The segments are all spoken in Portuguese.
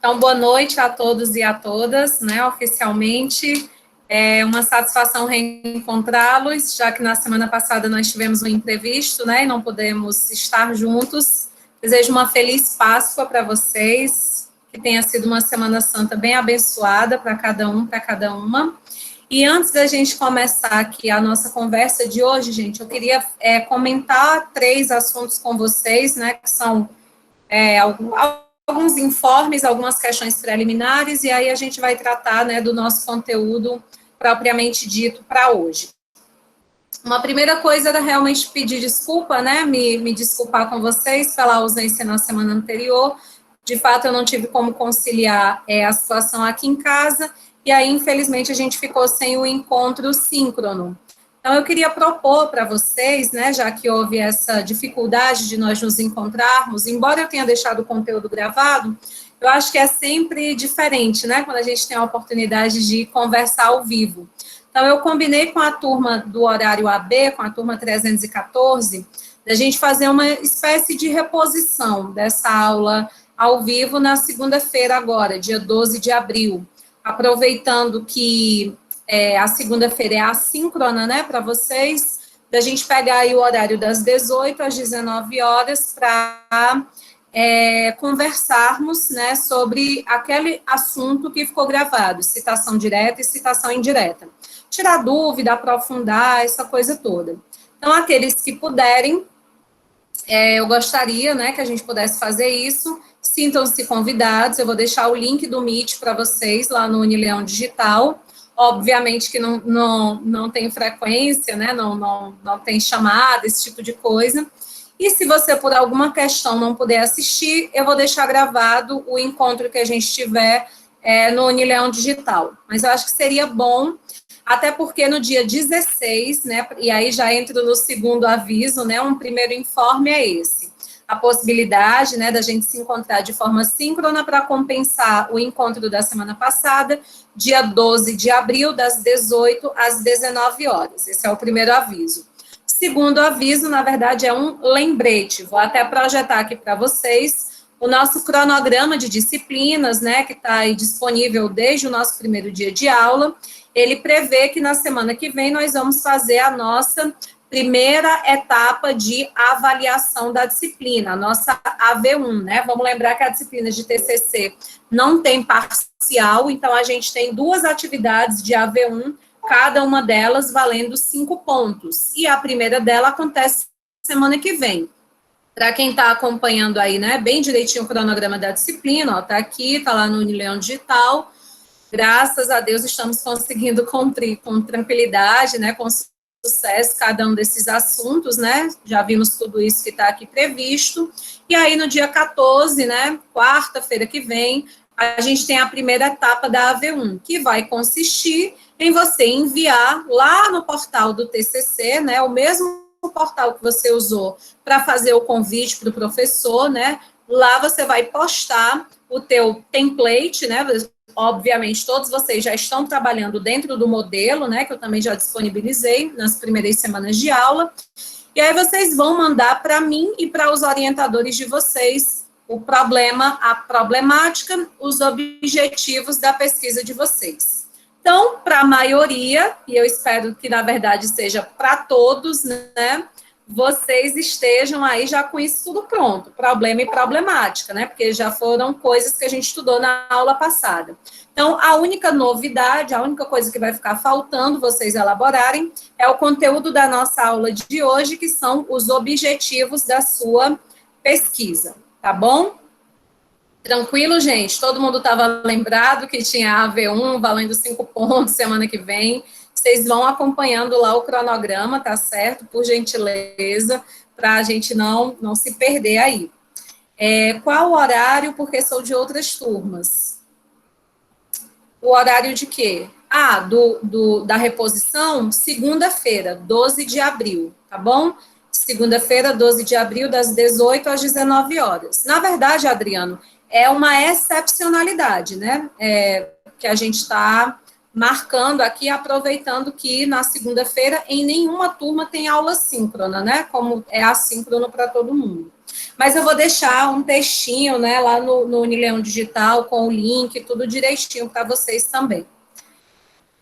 Então, boa noite a todos e a todas, né, oficialmente. É uma satisfação reencontrá-los, já que na semana passada nós tivemos um imprevisto, né, e não podemos estar juntos. Desejo uma feliz Páscoa para vocês, que tenha sido uma Semana Santa bem abençoada para cada um, para cada uma. E antes da gente começar aqui a nossa conversa de hoje, gente, eu queria comentar 3 assuntos com vocês, né, que são alguns informes, algumas questões preliminares, e aí a gente vai tratar, né, do nosso conteúdo propriamente dito para hoje. Uma primeira coisa era realmente pedir desculpa, né, me desculpar com vocês pela ausência na semana anterior. De fato, eu não tive como conciliar a situação aqui em casa, e aí, infelizmente, a gente ficou sem o encontro síncrono. Então, eu queria propor para vocês, né, já que houve essa dificuldade de nós nos encontrarmos, embora eu tenha deixado o conteúdo gravado, eu acho que é sempre diferente, né, quando a gente tem a oportunidade de conversar ao vivo. Então, eu combinei com a turma do horário AB, com a turma 314, da gente fazer uma espécie de reposição dessa aula ao vivo na segunda-feira agora, dia 12 de abril, aproveitando que a segunda-feira é assíncrona, né, para vocês, da gente pegar aí o horário das 18 às 19 horas para conversarmos, né, sobre aquele assunto que ficou gravado, citação direta e citação indireta. Tirar dúvida, aprofundar, essa coisa toda. Então, aqueles que puderem, eu gostaria, né, que a gente pudesse fazer isso. Sintam-se convidados, eu vou deixar o link do Meet para vocês lá no Unileão Digital. Obviamente que não tem frequência, né, não tem chamada, esse tipo de coisa. E se você, por alguma questão, não puder assistir, eu vou deixar gravado o encontro que a gente tiver no Unileão Digital. Mas eu acho que seria bom, até porque no dia 16, né, e aí já entro no segundo aviso, né, um primeiro informe é esse. A possibilidade, né, da gente se encontrar de forma síncrona para compensar o encontro da semana passada, dia 12 de abril, das 18 às 19 horas. Esse é o primeiro aviso. Segundo aviso, na verdade, é um lembrete. Vou até projetar aqui para vocês o nosso cronograma de disciplinas, né, que está aí disponível desde o nosso primeiro dia de aula. Ele prevê que na semana que vem nós vamos fazer a nossa primeira etapa de avaliação da disciplina, a nossa AV1, né? Vamos lembrar que a disciplina de TCC não tem parcial, então a gente tem 2 atividades de AV1, cada uma delas valendo 5 pontos. E a primeira dela acontece semana que vem. Para quem está acompanhando aí, né, bem direitinho o cronograma da disciplina, ó, tá aqui, tá lá no Unileão Digital. Graças a Deus estamos conseguindo cumprir com tranquilidade, né, com sucesso cada um desses assuntos, né, já vimos tudo isso que está aqui previsto, e aí no dia 14, né, quarta-feira que vem, a gente tem a primeira etapa da AV1, que vai consistir em você enviar lá no portal do TCC, né, o mesmo portal que você usou para fazer o convite para o professor, né, lá você vai postar o teu template, né, obviamente, todos vocês já estão trabalhando dentro do modelo, né, que eu também já disponibilizei nas primeiras semanas de aula, e aí vocês vão mandar para mim e para os orientadores de vocês o problema, a problemática, os objetivos da pesquisa de vocês. Então, para a maioria, e eu espero que, na verdade, seja para todos, né, vocês estejam aí já com isso tudo pronto, problema e problemática, né, porque já foram coisas que a gente estudou na aula passada. Então, a única novidade, a única coisa que vai ficar faltando vocês elaborarem é o conteúdo da nossa aula de hoje, que são os objetivos da sua pesquisa, tá bom? Tranquilo, gente? Todo mundo estava lembrado que tinha a AV1 valendo 5 pontos semana que vem. Vocês vão acompanhando lá o cronograma, tá certo? Por gentileza, para a gente não se perder aí. Qual o horário? Porque sou de outras turmas. O horário de quê? Da reposição, segunda-feira, 12 de abril, tá bom? Segunda-feira, 12 de abril, das 18 às 19 horas. Na verdade, Adriano, é uma excepcionalidade, né? Que a gente está marcando aqui, aproveitando que na segunda-feira em nenhuma turma tem aula síncrona, né? Como é assíncrono para todo mundo. Mas eu vou deixar um textinho, né, lá no Unileão Digital, com o link, tudo direitinho para vocês também.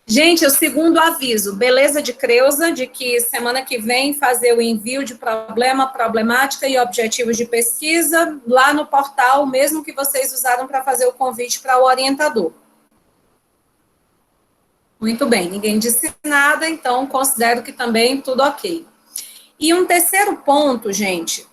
Gente, o segundo aviso, beleza de Creuza, de que semana que vem fazer o envio de problema, problemática e objetivos de pesquisa lá no portal, mesmo que vocês usaram para fazer o convite para o orientador. Muito bem, ninguém disse nada, então considero que também tudo ok. E um terceiro ponto, gente,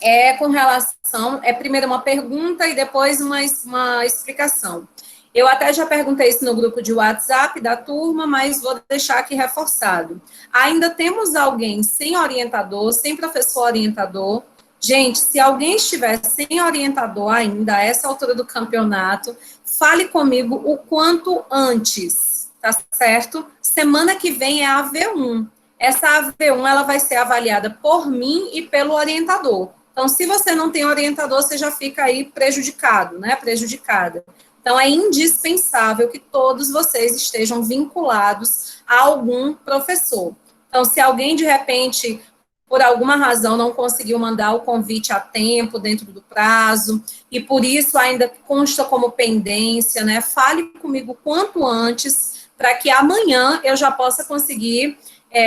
é com relação, primeiro uma pergunta e depois uma explicação. Eu até já perguntei isso no grupo de WhatsApp da turma, mas vou deixar aqui reforçado. Ainda temos alguém sem orientador, sem professor orientador? Gente, se alguém estiver sem orientador ainda, a essa altura do campeonato, fale comigo o quanto antes, tá certo? Semana que vem é a AV1. Essa AV1, ela vai ser avaliada por mim e pelo orientador. Então, se você não tem orientador, você já fica aí prejudicado, né? Prejudicada. Então, é indispensável que todos vocês estejam vinculados a algum professor. Então, se alguém, de repente, por alguma razão, não conseguiu mandar o convite a tempo, dentro do prazo, e por isso ainda consta como pendência, né? Fale comigo quanto antes, para que amanhã eu já possa conseguir,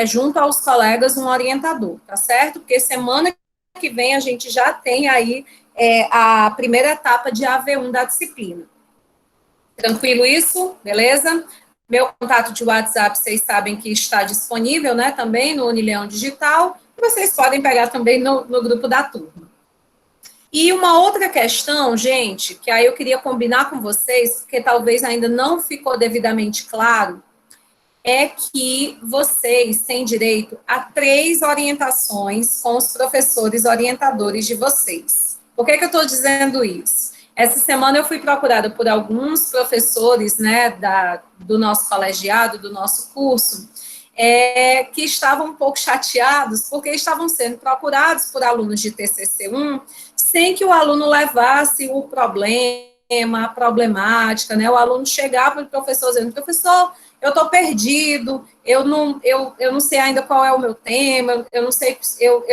junto aos colegas, um orientador, tá certo? Porque semana que vem a gente já tem aí a primeira etapa de AV1 da disciplina. Tranquilo isso? Beleza? Meu contato de WhatsApp, vocês sabem que está disponível, né, também no Unileão Digital, e vocês podem pegar também no grupo da turma. E uma outra questão, gente, que aí eu queria combinar com vocês, porque talvez ainda não ficou devidamente claro, é que vocês têm direito a 3 orientações com os professores orientadores de vocês. Por que eu estou dizendo isso? Essa semana eu fui procurada por alguns professores, né, do nosso colegiado, do nosso curso, que estavam um pouco chateados, porque estavam sendo procurados por alunos de TCC1, sem que o aluno levasse o problema, a problemática, né, o aluno chegava para o professor dizendo, professor, eu estou perdido, eu não sei ainda qual é o meu tema, eu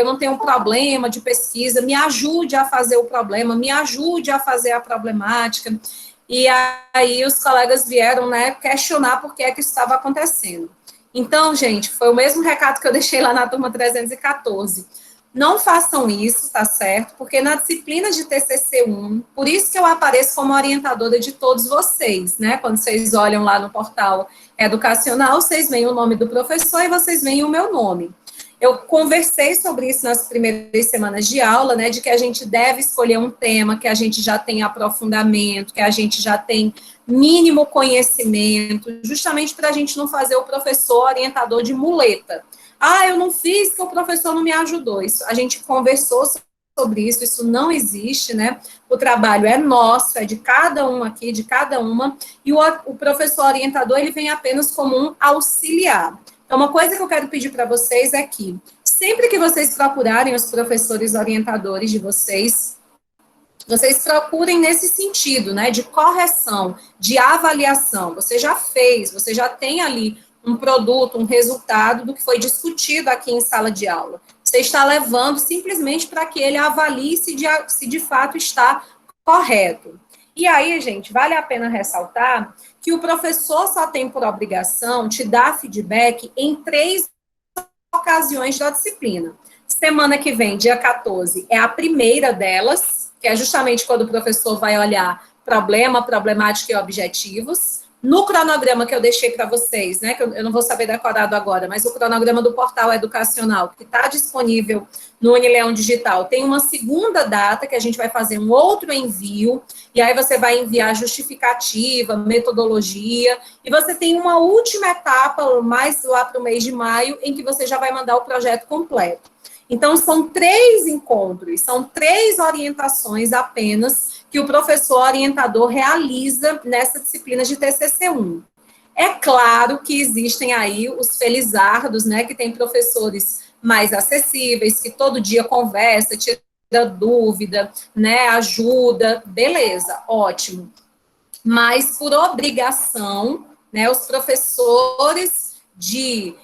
não tenho um problema de pesquisa, me ajude a fazer o problema, me ajude a fazer a problemática. E aí os colegas vieram, né, questionar por que é que isso estava acontecendo. Então, gente, foi o mesmo recado que eu deixei lá na turma 314. Não façam isso, tá certo? Porque na disciplina de TCC1, por isso que eu apareço como orientadora de todos vocês, né? Quando vocês olham lá no portal educacional, vocês veem o nome do professor e vocês veem o meu nome. Eu conversei sobre isso nas primeiras semanas de aula, né? De que a gente deve escolher um tema que a gente já tem aprofundamento, que a gente já tem mínimo conhecimento, justamente para a gente não fazer o professor orientador de muleta. Ah, eu não fiz porque o professor não me ajudou. Isso, a gente conversou sobre isso, isso não existe, né? O trabalho é nosso, é de cada um aqui, de cada uma, e o professor orientador, ele vem apenas como um auxiliar. Então, uma coisa que eu quero pedir para vocês é que, sempre que vocês procurarem os professores orientadores de vocês procurem nesse sentido, né, de correção, de avaliação. Você já fez, você já tem ali um produto, um resultado do que foi discutido aqui em sala de aula. Você está levando simplesmente para que ele avalie se de fato está correto. E aí, gente, vale a pena ressaltar que o professor só tem por obrigação te dar feedback em 3 ocasiões da disciplina. Semana que vem, dia 14, é a primeira delas, que é justamente quando o professor vai olhar problema, problemática e objetivos. No cronograma que eu deixei para vocês, né, que eu não vou saber decorado agora, mas o cronograma do portal educacional, que está disponível no Unileão Digital, tem uma segunda data que a gente vai fazer um outro envio, e aí você vai enviar justificativa, metodologia, e você tem uma última etapa, mais lá para o mês de maio, em que você já vai mandar o projeto completo. Então, são 3 encontros, são 3 orientações apenas que o professor orientador realiza nessa disciplina de TCC1. É claro que existem aí os felizardos, né, que tem professores mais acessíveis, que todo dia conversa, tira dúvida, né, ajuda, beleza, ótimo. Mas, por obrigação, né, os professores de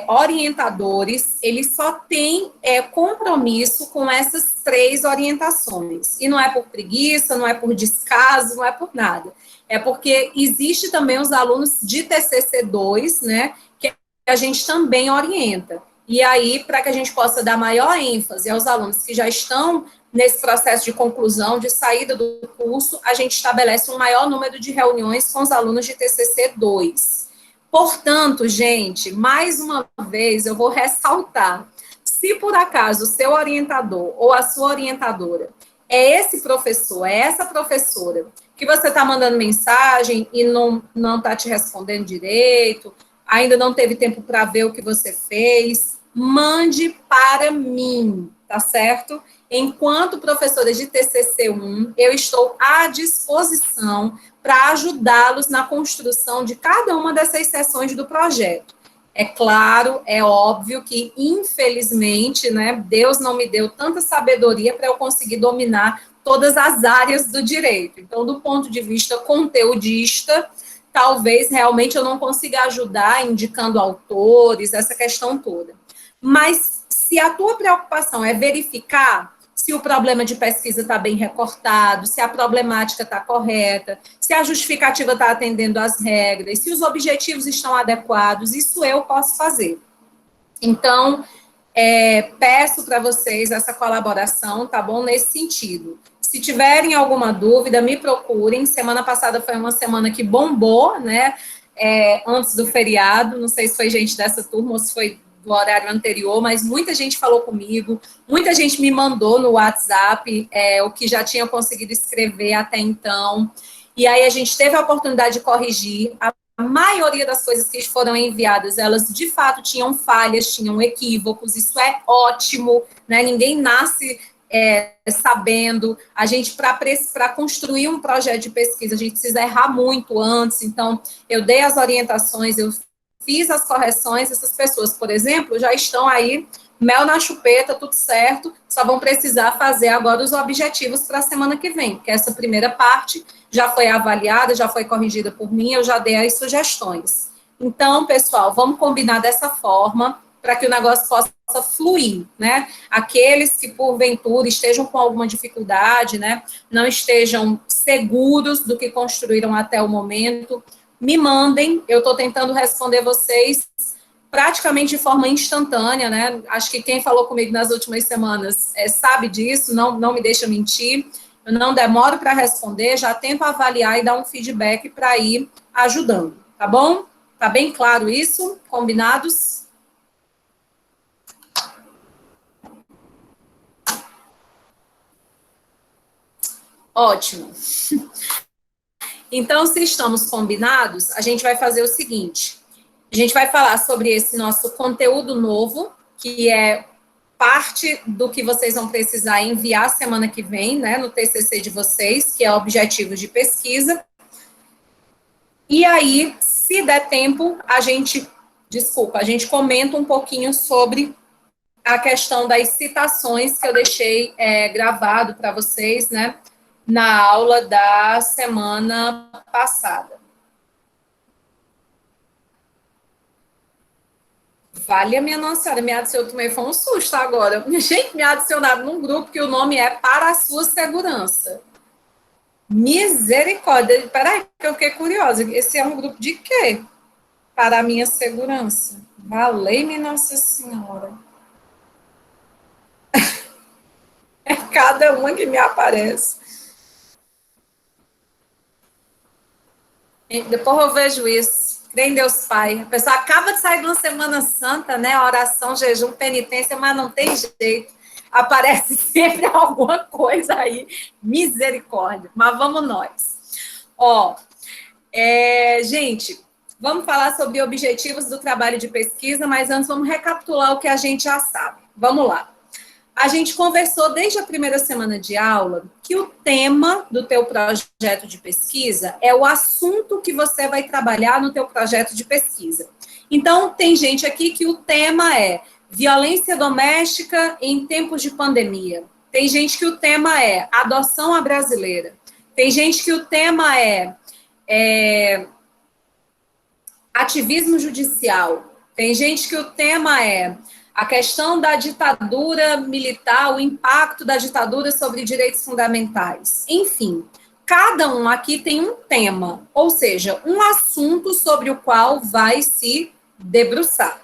orientadores, eles só têm compromisso com essas 3 orientações. E não é por preguiça, não é por descaso, não é por nada. É porque existe também os alunos de TCC2, né, que a gente também orienta. E aí, para que a gente possa dar maior ênfase aos alunos que já estão nesse processo de conclusão, de saída do curso, a gente estabelece um maior número de reuniões com os alunos de TCC2. Portanto, gente, mais uma vez eu vou ressaltar, se por acaso o seu orientador ou a sua orientadora é esse professor, é essa professora, que você está mandando mensagem e não está te respondendo direito, ainda não teve tempo para ver o que você fez, mande para mim, tá certo? Enquanto professora de TCC1, eu estou à disposição para ajudá-los na construção de cada uma dessas sessões do projeto. É claro, é óbvio que, infelizmente, né, Deus não me deu tanta sabedoria para eu conseguir dominar todas as áreas do direito. Então, do ponto de vista conteudista, talvez realmente eu não consiga ajudar indicando autores, essa questão toda. Mas se a tua preocupação é verificar se o problema de pesquisa está bem recortado, se a problemática está correta, se a justificativa está atendendo às regras, se os objetivos estão adequados, isso eu posso fazer. Então, peço para vocês essa colaboração, tá bom? Nesse sentido. Se tiverem alguma dúvida, me procurem. Semana passada foi uma semana que bombou, né? Antes do feriado, não sei se foi gente dessa turma ou se foi do horário anterior, mas muita gente falou comigo, muita gente me mandou no WhatsApp o que já tinha conseguido escrever até então, e aí a gente teve a oportunidade de corrigir. A maioria das coisas que foram enviadas, elas de fato tinham falhas, tinham equívocos, isso é ótimo, né? Ninguém nasce sabendo. A gente, para construir um projeto de pesquisa, a gente precisa errar muito antes, então eu dei as orientações, eu fiz as correções, essas pessoas, por exemplo, já estão aí, mel na chupeta, tudo certo, só vão precisar fazer agora os objetivos para a semana que vem, porque essa primeira parte já foi avaliada, já foi corrigida por mim, eu já dei as sugestões. Então, pessoal, vamos combinar dessa forma, para que o negócio possa fluir, né? Aqueles que, porventura, estejam com alguma dificuldade, né, não estejam seguros do que construíram até o momento, me mandem, eu estou tentando responder vocês praticamente de forma instantânea, né? Acho que quem falou comigo nas últimas semanas sabe disso, não me deixa mentir. Eu não demoro para responder, já tento avaliar e dar um feedback para ir ajudando, tá bom? Tá bem claro isso? Combinados? Ótimo. Então, se estamos combinados, a gente vai fazer o seguinte, a gente vai falar sobre esse nosso conteúdo novo, que é parte do que vocês vão precisar enviar semana que vem, né, no TCC de vocês, que é Objetivos de Pesquisa. E aí, se der tempo, a gente comenta um pouquinho sobre a questão das citações que eu deixei gravado para vocês, né, na aula da semana passada. Vale a minha Nossa Senhora, me adicionou, também foi um susto agora. Gente, me adicionado num grupo que o nome é Para a Sua Segurança. Misericórdia. Peraí, que eu fiquei curiosa. Esse é um grupo de quê? Para a minha segurança. Valei-me Nossa Senhora. É cada uma que me aparece. Depois eu vejo isso. Crê em Deus Pai. A pessoa acaba de sair de uma Semana Santa, né? Oração, jejum, penitência, mas não tem jeito. Aparece sempre alguma coisa aí. Misericórdia. Mas vamos nós. Gente, vamos falar sobre objetivos do trabalho de pesquisa, mas antes vamos recapitular o que a gente já sabe. Vamos lá. A gente conversou desde a primeira semana de aula que o tema do teu projeto de pesquisa é o assunto que você vai trabalhar no teu projeto de pesquisa. Então, tem gente aqui que o tema é violência doméstica em tempos de pandemia. Tem gente que o tema é adoção à brasileira. Tem gente que o tema é ativismo judicial. Tem gente que o tema é a questão da ditadura militar, o impacto da ditadura sobre direitos fundamentais. Enfim, cada um aqui tem um tema, ou seja, um assunto sobre o qual vai se debruçar.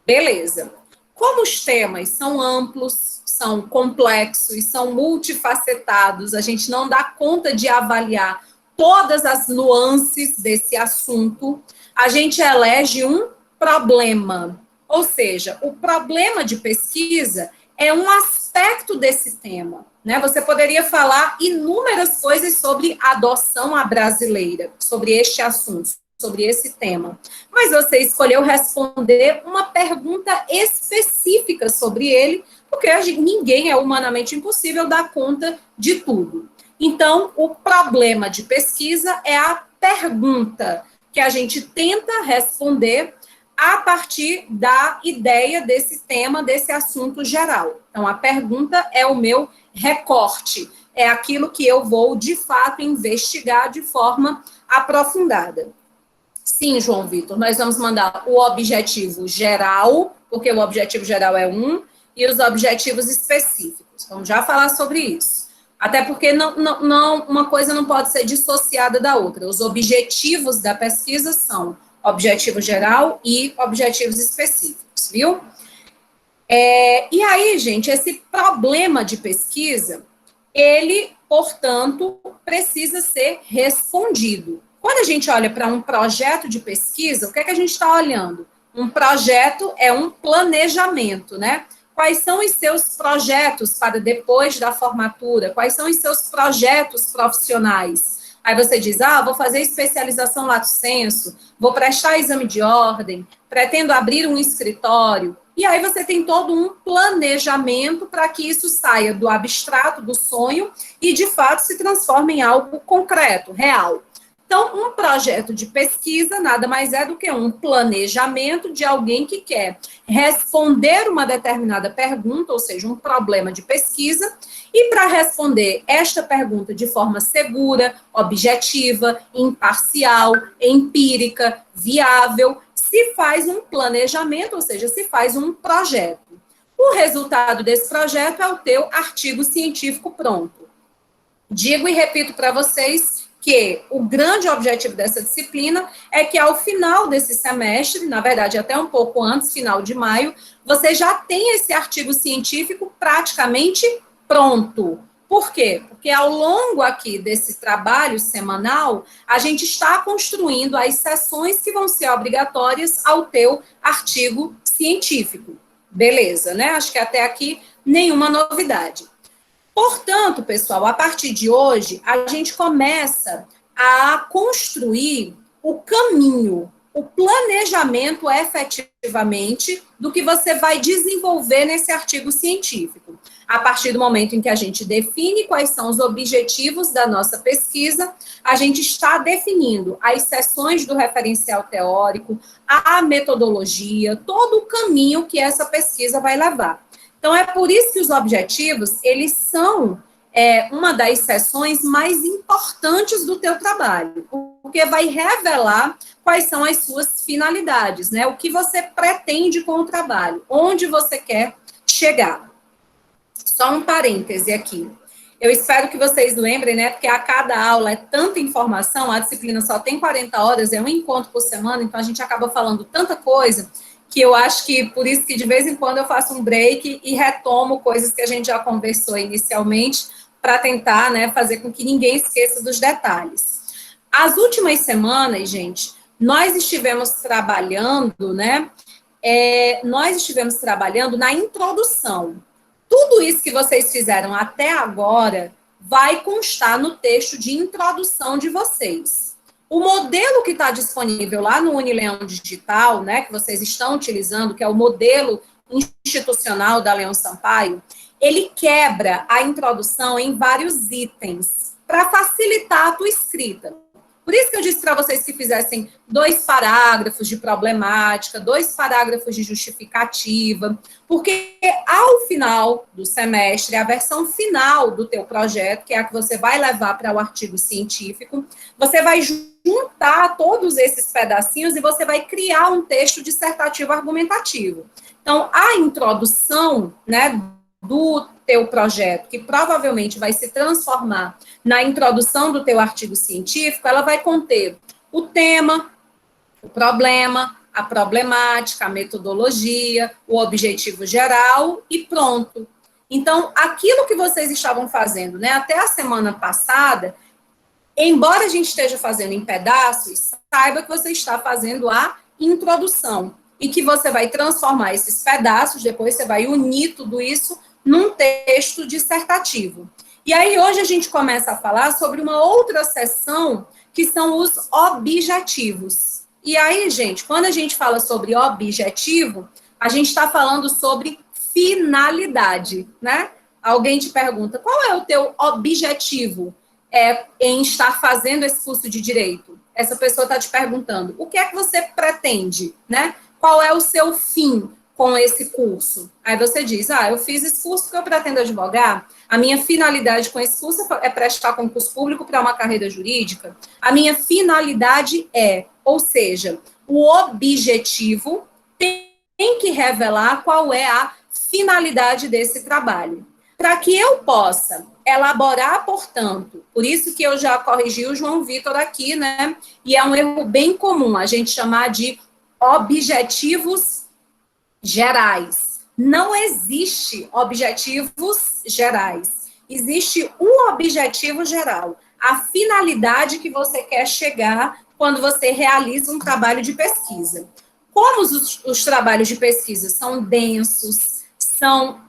Beleza. Como os temas são amplos, são complexos, são multifacetados, a gente não dá conta de avaliar todas as nuances desse assunto, a gente elege um problema. Ou seja, o problema de pesquisa é um aspecto desse tema, né? Você poderia falar inúmeras coisas sobre adoção à brasileira, sobre este assunto, sobre esse tema. Mas você escolheu responder uma pergunta específica sobre ele, porque ninguém é humanamente impossível dar conta de tudo. Então, o problema de pesquisa é a pergunta que a gente tenta responder a partir da ideia desse tema, desse assunto geral. Então, a pergunta é o meu recorte, é aquilo que eu vou, de fato, investigar de forma aprofundada. Sim, João Vitor, nós vamos mandar o objetivo geral, porque o objetivo geral é um, e os objetivos específicos. Vamos já falar sobre isso. Até porque uma coisa não pode ser dissociada da outra. Os objetivos da pesquisa são objetivo geral e objetivos específicos, viu? E aí, gente, esse problema de pesquisa, ele, portanto, precisa ser respondido. Quando a gente olha para um projeto de pesquisa, o que é que a gente está olhando? Um projeto é um planejamento, né? Quais são os seus projetos para depois da formatura? Quais são os seus projetos profissionais? Aí você diz, vou fazer especialização lato sensu, vou prestar exame de ordem, pretendo abrir um escritório. E aí você tem todo um planejamento para que isso saia do abstrato, do sonho, e de fato se transforme em algo concreto, real. Então, um projeto de pesquisa nada mais é do que um planejamento de alguém que quer responder uma determinada pergunta, ou seja, um problema de pesquisa, e para responder esta pergunta de forma segura, objetiva, imparcial, empírica, viável, se faz um planejamento, ou seja, se faz um projeto. O resultado desse projeto é o teu artigo científico pronto. Digo e repito para vocês que o grande objetivo dessa disciplina é que ao final desse semestre, na verdade até um pouco antes, final de maio, você já tem esse artigo científico praticamente pronto. Por quê? Porque ao longo aqui desse trabalho semanal, a gente está construindo as sessões que vão ser obrigatórias ao teu artigo científico. Beleza, né? Acho que até aqui nenhuma novidade. Portanto, pessoal, a partir de hoje, a gente começa a construir o caminho, o planejamento efetivamente do que você vai desenvolver nesse artigo científico. A partir do momento em que a gente define quais são os objetivos da nossa pesquisa, a gente está definindo as seções do referencial teórico, a metodologia, todo o caminho que essa pesquisa vai levar. Então, é por isso que os objetivos, eles são uma das seções mais importantes do teu trabalho, porque vai revelar quais são as suas finalidades, né? O que você pretende com o trabalho, onde você quer chegar. Só um parêntese aqui. Eu espero que vocês lembrem, né? Porque a cada aula é tanta informação, a disciplina só tem 40 horas, é um encontro por semana, então a gente acaba falando tanta coisa que eu acho que por isso que de vez em quando eu faço um break e retomo coisas que a gente já conversou inicialmente para tentar, né, fazer com que ninguém esqueça dos detalhes. As últimas semanas, gente, nós estivemos trabalhando, né, na introdução. Tudo isso que vocês fizeram até agora vai constar no texto de introdução de vocês. O modelo que está disponível lá no Unileão Digital, né, que vocês estão utilizando, que é o modelo institucional da Leão Sampaio, ele quebra a introdução em vários itens para facilitar a tua escrita. Por isso que eu disse para vocês que fizessem 2 parágrafos de problemática, 2 parágrafos de justificativa, porque ao final do semestre, a versão final do teu projeto, que é a que você vai levar para o artigo científico, você vai juntar todos esses pedacinhos e você vai criar um texto dissertativo argumentativo. Então, a introdução, né, do teu projeto, que provavelmente vai se transformar na introdução do teu artigo científico, ela vai conter o tema, o problema, a problemática, a metodologia, o objetivo geral e pronto. Então, aquilo que vocês estavam fazendo, né, até a semana passada, embora a gente esteja fazendo em pedaços, saiba que você está fazendo a introdução e que você vai transformar esses pedaços, depois você vai unir tudo isso num texto dissertativo. E aí, hoje a gente começa a falar sobre uma outra seção, que são os objetivos. E aí, gente, quando a gente fala sobre objetivo, a gente está falando sobre finalidade, né? Alguém te pergunta, qual é o teu objetivo em estar fazendo esse curso de Direito? Essa pessoa está te perguntando, o que é que você pretende, né? Qual é o seu fim com esse curso? Aí você diz, eu fiz esse curso porque eu pretendo advogar, a minha finalidade com esse curso é prestar concurso público para uma carreira jurídica, a minha finalidade ou seja, o objetivo tem que revelar qual é a finalidade desse trabalho. Para que eu possa elaborar, portanto, por isso que eu já corrigi o João Vitor aqui, né? E é um erro bem comum a gente chamar de objetivos gerais. Não existe objetivos gerais. Existe um objetivo geral, a finalidade que você quer chegar quando você realiza um trabalho de pesquisa. Como os trabalhos de pesquisa são densos,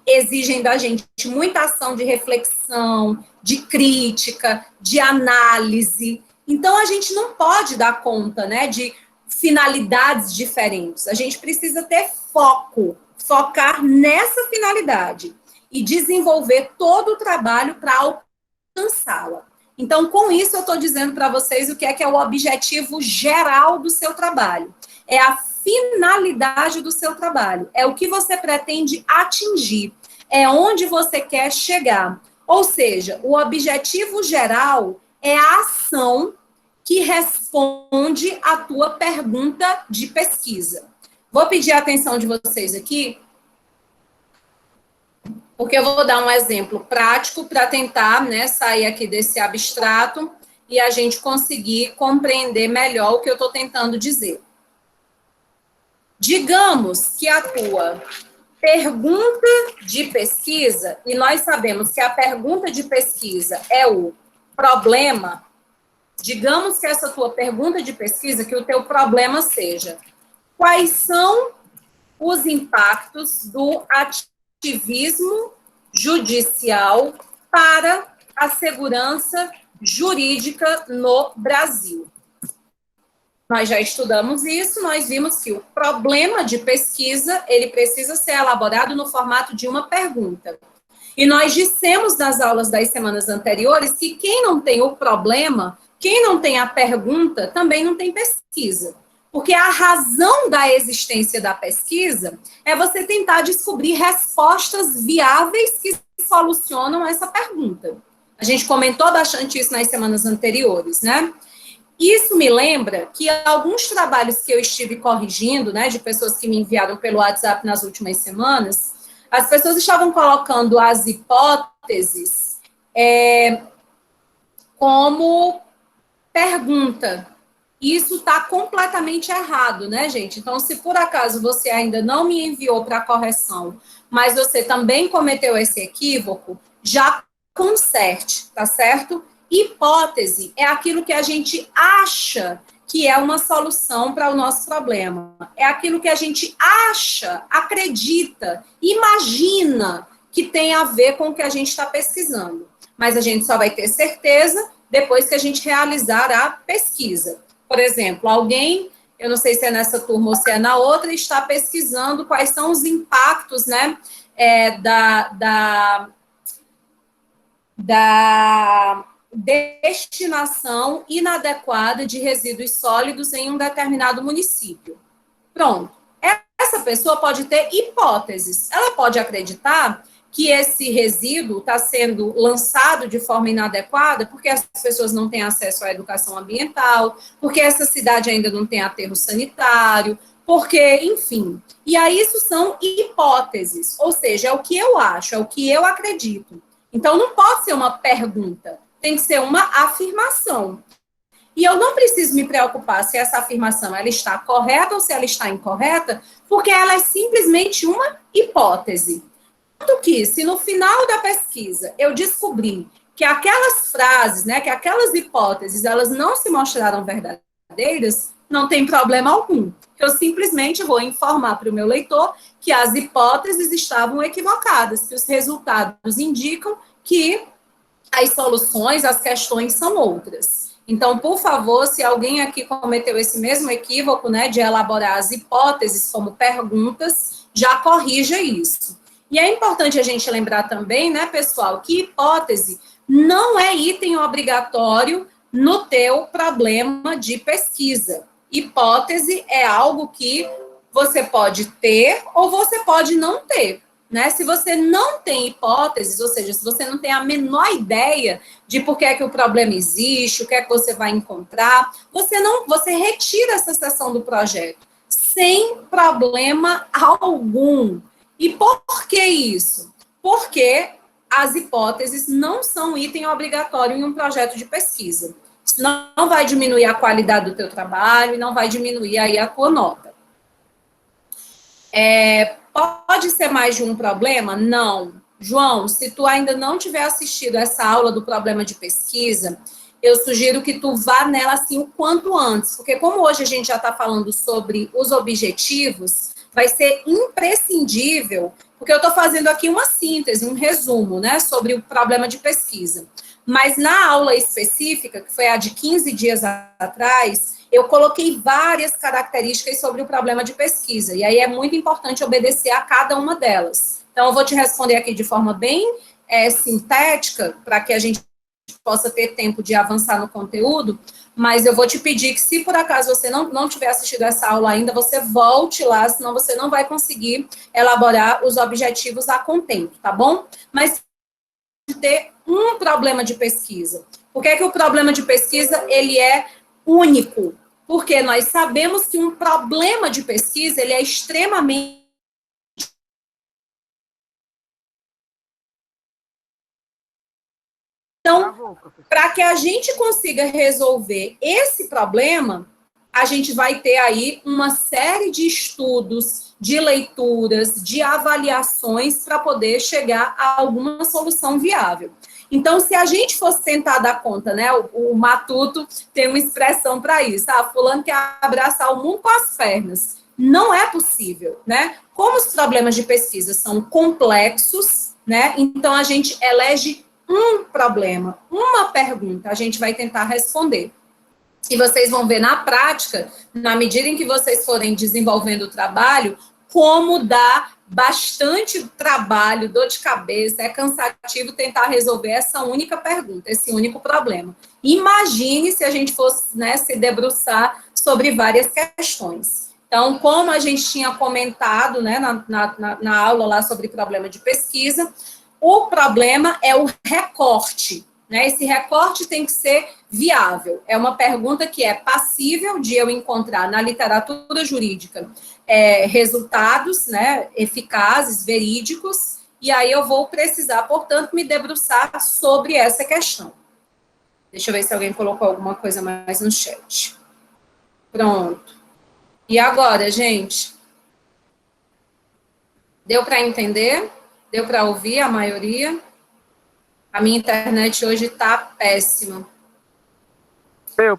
exigem da gente muita ação de reflexão, de crítica, de análise. Então, a gente não pode dar conta, né, de finalidades diferentes. A gente precisa ter foco, focar nessa finalidade e desenvolver todo o trabalho para alcançá-la. Então, com isso, eu estou dizendo para vocês o que é o objetivo geral do seu trabalho. É a finalidade do seu trabalho, é o que você pretende atingir, é onde você quer chegar. Ou seja, o objetivo geral é a ação que responde à tua pergunta de pesquisa. Vou pedir a atenção de vocês aqui, porque eu vou dar um exemplo prático para tentar, né, sair aqui desse abstrato e a gente conseguir compreender melhor o que eu estou tentando dizer. Digamos que a tua pergunta de pesquisa, e nós sabemos que a pergunta de pesquisa é o problema, digamos que essa tua pergunta de pesquisa, que o teu problema seja, quais são os impactos do ativismo judicial para a segurança jurídica no Brasil? Nós já estudamos isso, nós vimos que o problema de pesquisa, ele precisa ser elaborado no formato de uma pergunta. E nós dissemos nas aulas das semanas anteriores que quem não tem o problema, quem não tem a pergunta, também não tem pesquisa. Porque a razão da existência da pesquisa é você tentar descobrir respostas viáveis que solucionam essa pergunta. A gente comentou bastante isso nas semanas anteriores, né? Isso me lembra que alguns trabalhos que eu estive corrigindo, né, de pessoas que me enviaram pelo WhatsApp nas últimas semanas, as pessoas estavam colocando as hipóteses como pergunta. Isso está completamente errado, né, gente? Então, se por acaso você ainda não me enviou para correção, mas você também cometeu esse equívoco, já conserte, tá certo? Hipótese é aquilo que a gente acha que é uma solução para o nosso problema. É aquilo que a gente acha, acredita, imagina que tem a ver com o que a gente está pesquisando. Mas a gente só vai ter certeza depois que a gente realizar a pesquisa. Por exemplo, alguém, eu não sei se é nessa turma ou se é na outra, está pesquisando quais são os impactos, né, destinação inadequada de resíduos sólidos em um determinado município. Pronto. Essa pessoa pode ter hipóteses. Ela pode acreditar que esse resíduo está sendo lançado de forma inadequada porque as pessoas não têm acesso à educação ambiental, porque essa cidade ainda não tem aterro sanitário, porque, enfim. E aí isso são hipóteses, ou seja, é o que eu acho, é o que eu acredito. Então não pode ser uma pergunta, tem que ser uma afirmação. E eu não preciso me preocupar se essa afirmação ela está correta ou se ela está incorreta, porque ela é simplesmente uma hipótese. Tanto que, se no final da pesquisa eu descobrir que aquelas frases, né, que aquelas hipóteses, elas não se mostraram verdadeiras, não tem problema algum. Eu simplesmente vou informar para o meu leitor que as hipóteses estavam equivocadas, que os resultados indicam que as soluções, as questões são outras. Então, por favor, se alguém aqui cometeu esse mesmo equívoco, né, de elaborar as hipóteses como perguntas, já corrija isso. E é importante a gente lembrar também, né, pessoal, que hipótese não é item obrigatório no teu problema de pesquisa. Hipótese é algo que você pode ter ou você pode não ter. Né? Se você não tem hipóteses, ou seja, se você não tem a menor ideia de por que é que o problema existe, o que é que você vai encontrar, você retira essa seção do projeto sem problema algum. E por que isso? Porque as hipóteses não são item obrigatório em um projeto de pesquisa. Isso não vai diminuir a qualidade do teu trabalho e não vai diminuir aí a tua nota. Pode ser mais de um problema? Não. João, se tu ainda não tiver assistido essa aula do problema de pesquisa, eu sugiro que tu vá nela assim o quanto antes, porque como hoje a gente já está falando sobre os objetivos, vai ser imprescindível, porque eu estou fazendo aqui uma síntese, um resumo, né, sobre o problema de pesquisa. Mas na aula específica, que foi a de 15 dias atrás, eu coloquei várias características sobre o problema de pesquisa, e aí é muito importante obedecer a cada uma delas. Então, eu vou te responder aqui de forma bem sintética, para que a gente possa ter tempo de avançar no conteúdo, mas eu vou te pedir que, se por acaso você não tiver assistido essa aula ainda, você volte lá, senão você não vai conseguir elaborar os objetivos a contento, tá bom? Mas ter um problema de pesquisa. Por que é que o problema de pesquisa, ele é único? Porque nós sabemos que um problema de pesquisa, ele é extremamente... Então, para que a gente consiga resolver esse problema, a gente vai ter aí uma série de estudos, de leituras, de avaliações para poder chegar a alguma solução viável. Então, se a gente fosse tentar dar conta, né, o Matuto tem uma expressão para isso, fulano quer abraçar o mundo com as pernas. Não é possível, né? Como os problemas de pesquisa são complexos, né, então a gente elege um problema, uma pergunta, a gente vai tentar responder. E vocês vão ver na prática, na medida em que vocês forem desenvolvendo o trabalho, como dá bastante trabalho, dor de cabeça, é cansativo tentar resolver essa única pergunta, esse único problema. Imagine se a gente fosse, né, se debruçar sobre várias questões. Então, como a gente tinha comentado, né, na aula lá sobre problema de pesquisa, o problema é o recorte, né? Esse recorte tem que ser viável. É uma pergunta que é passível de eu encontrar na literatura jurídica resultados, né, eficazes, verídicos, e aí eu vou precisar, portanto, me debruçar sobre essa questão. Deixa eu ver se alguém colocou alguma coisa mais no chat. Pronto. E agora, gente? Deu para entender? Deu para ouvir a maioria? A minha internet hoje está péssima.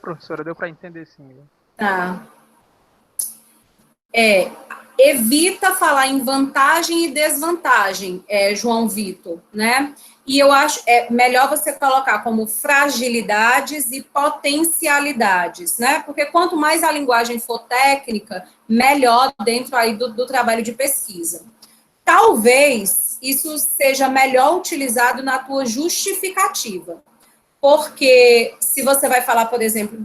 Professora, deu para entender sim. Tá. Evita falar em vantagem e desvantagem, João Vitor, né? E eu acho melhor você colocar como fragilidades e potencialidades, né? Porque quanto mais a linguagem for técnica, melhor dentro aí do trabalho de pesquisa. Talvez isso seja melhor utilizado na tua justificativa. porque se você vai falar, por exemplo,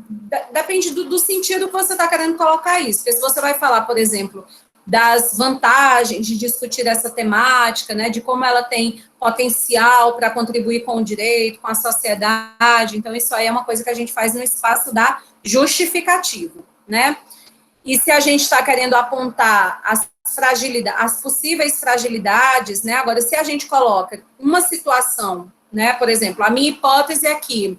depende do sentido que você está querendo colocar isso, porque se você vai falar, por exemplo, das vantagens de discutir essa temática, né, de como ela tem potencial para contribuir com o direito, com a sociedade, então isso aí é uma coisa que a gente faz no espaço da justificativa, né? E se a gente está querendo apontar as possíveis fragilidades, né? Agora, se a gente coloca uma situação, né? Por exemplo, a minha hipótese aqui,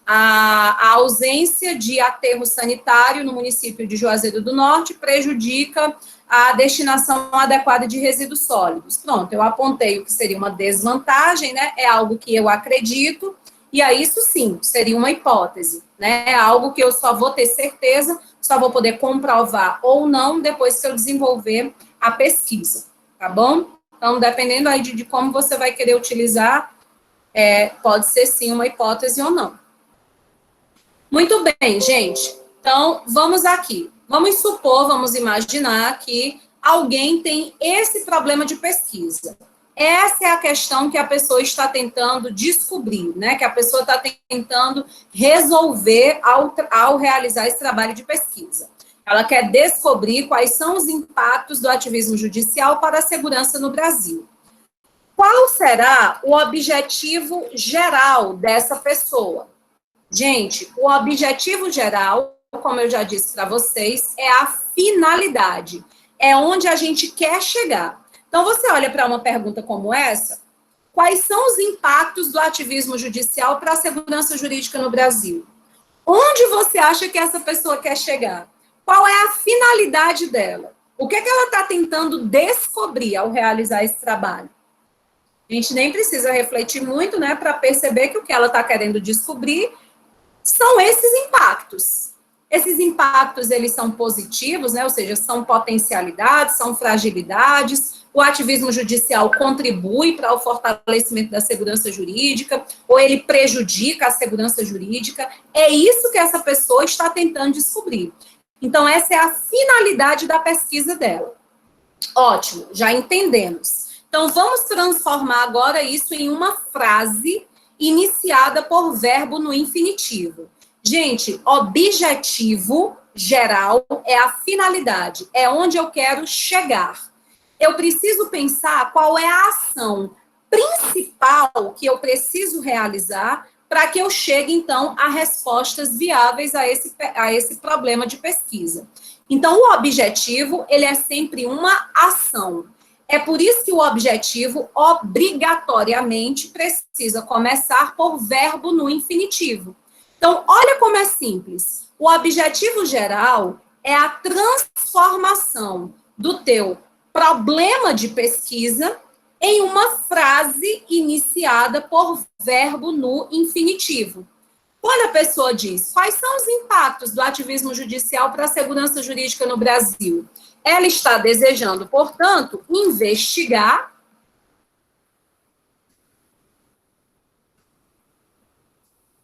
a ausência de aterro sanitário no município de Juazeiro do Norte prejudica a destinação adequada de resíduos sólidos. Pronto, eu apontei o que seria uma desvantagem, né? É algo que eu acredito, e aí isso sim, seria uma hipótese, né? É algo que eu só vou ter certeza, só vou poder comprovar ou não depois que eu desenvolver a pesquisa, tá bom? Então, dependendo aí de como você vai querer utilizar, pode ser sim uma hipótese ou não. Muito bem, gente. Então, vamos aqui. Vamos supor, vamos imaginar que alguém tem esse problema de pesquisa. Essa é a questão que a pessoa está tentando descobrir, né? Que a pessoa está tentando resolver ao realizar esse trabalho de pesquisa. Ela quer descobrir quais são os impactos do ativismo judicial para a segurança no Brasil. Qual será o objetivo geral dessa pessoa? Gente, o objetivo geral, como eu já disse para vocês, é a finalidade. É onde a gente quer chegar. Então, você olha para uma pergunta como essa, quais são os impactos do ativismo judicial para a segurança jurídica no Brasil? Onde você acha que essa pessoa quer chegar? Qual é a finalidade dela? O que ela está tentando descobrir ao realizar esse trabalho? A gente nem precisa refletir muito, né, para perceber que o que ela está querendo descobrir são esses impactos. Esses impactos, eles são positivos, né, ou seja, são potencialidades, são fragilidades, o ativismo judicial contribui para o fortalecimento da segurança jurídica, ou ele prejudica a segurança jurídica, é isso que essa pessoa está tentando descobrir. Então, essa é a finalidade da pesquisa dela. Ótimo, já entendemos. Então, vamos transformar agora isso em uma frase iniciada por verbo no infinitivo. Gente, objetivo geral é a finalidade, é onde eu quero chegar. Eu preciso pensar qual é a ação principal que eu preciso realizar para que eu chegue, então, a respostas viáveis a esse problema de pesquisa. Então, o objetivo, ele é sempre uma ação. É por isso que o objetivo, obrigatoriamente, precisa começar por verbo no infinitivo. Então, olha como é simples. O objetivo geral é a transformação do teu problema de pesquisa em uma frase iniciada por verbo no infinitivo. Quando a pessoa diz quais são os impactos do ativismo judicial para a segurança jurídica no Brasil, ela está desejando, portanto, investigar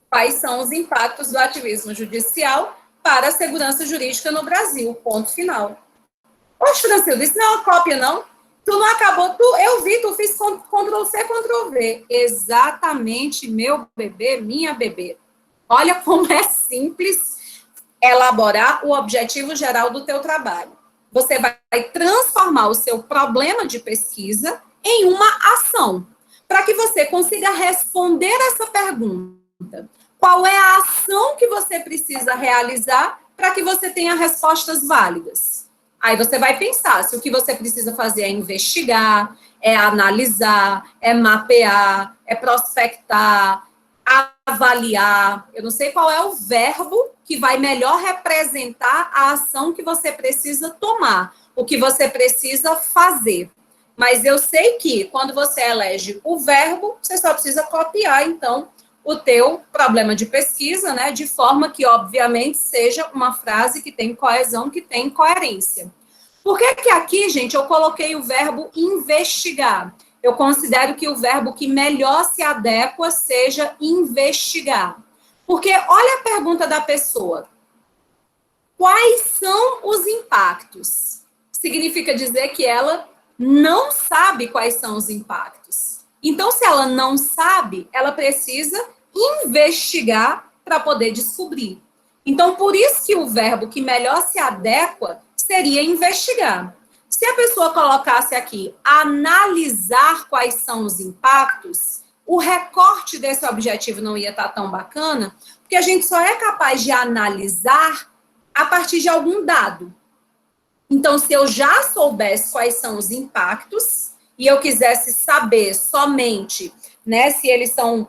quais são os impactos do ativismo judicial para a segurança jurídica no Brasil. Ponto final. Poxa, Francildo, isso não é uma cópia, não? Tu não acabou, eu vi, tu fiz Ctrl+C, Ctrl+V. Exatamente, meu bebê, minha bebê. Olha como é simples elaborar o objetivo geral do teu trabalho. Você vai transformar o seu problema de pesquisa em uma ação, para que você consiga responder essa pergunta. Qual é a ação que você precisa realizar para que você tenha respostas válidas? Aí você vai pensar se o que você precisa fazer é investigar, é analisar, é mapear, é prospectar, avaliar. Eu não sei qual é o verbo que vai melhor representar a ação que você precisa tomar, o que você precisa fazer. Mas eu sei que quando você elege o verbo, você só precisa copiar, então, o teu problema de pesquisa, né, de forma que, obviamente, seja uma frase que tem coesão, que tem coerência. Por que que aqui, gente, eu coloquei o verbo investigar? Eu considero que o verbo que melhor se adequa seja investigar. Porque olha a pergunta da pessoa. Quais são os impactos? Significa dizer que ela não sabe quais são os impactos. Então, se ela não sabe, ela precisa investigar para poder descobrir. Então, por isso que o verbo que melhor se adequa seria investigar. Se a pessoa colocasse aqui analisar quais são os impactos, o recorte desse objetivo não ia estar tão bacana, porque a gente só é capaz de analisar a partir de algum dado. Então, se eu já soubesse quais são os impactos e eu quisesse saber somente, né, se eles são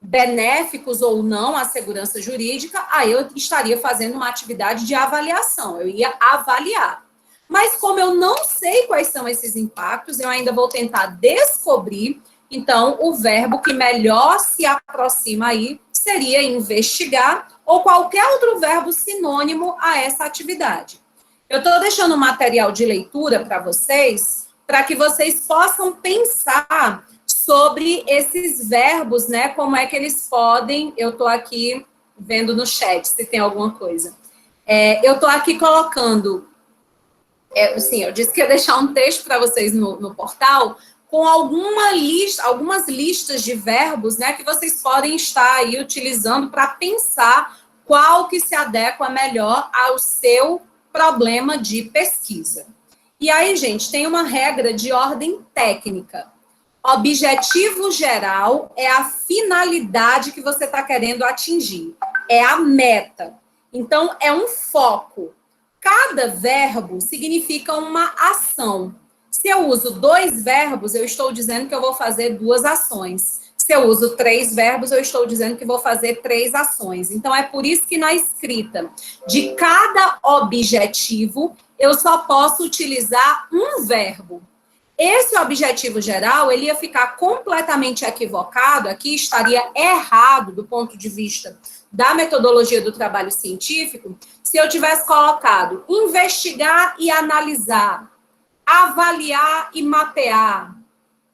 benéficos ou não à segurança jurídica, aí eu estaria fazendo uma atividade de avaliação, eu ia avaliar. Mas como eu não sei quais são esses impactos, eu ainda vou tentar descobrir, então o verbo que melhor se aproxima aí seria investigar ou qualquer outro verbo sinônimo a essa atividade. Eu estou deixando um material de leitura para que vocês possam pensar sobre esses verbos, né? Como é que eles podem. Eu estou aqui vendo no chat se tem alguma coisa. Eu estou aqui colocando. Sim, eu disse que ia deixar um texto para vocês no portal com algumas listas de verbos, né? Que vocês podem estar aí utilizando para pensar qual que se adequa melhor ao seu problema de pesquisa. E aí, gente, tem uma regra de ordem técnica. Objetivo geral é a finalidade que você está querendo atingir, é a meta. Então, é um foco. Cada verbo significa uma ação. Se eu uso 2 verbos, eu estou dizendo que eu vou fazer 2 ações. Se eu uso 3 verbos, eu estou dizendo que vou fazer 3 ações. Então, é por isso que na escrita de cada objetivo, eu só posso utilizar um verbo. Esse objetivo geral, ele ia ficar completamente equivocado, aqui estaria errado do ponto de vista da metodologia do trabalho científico, se eu tivesse colocado investigar e analisar, avaliar e mapear,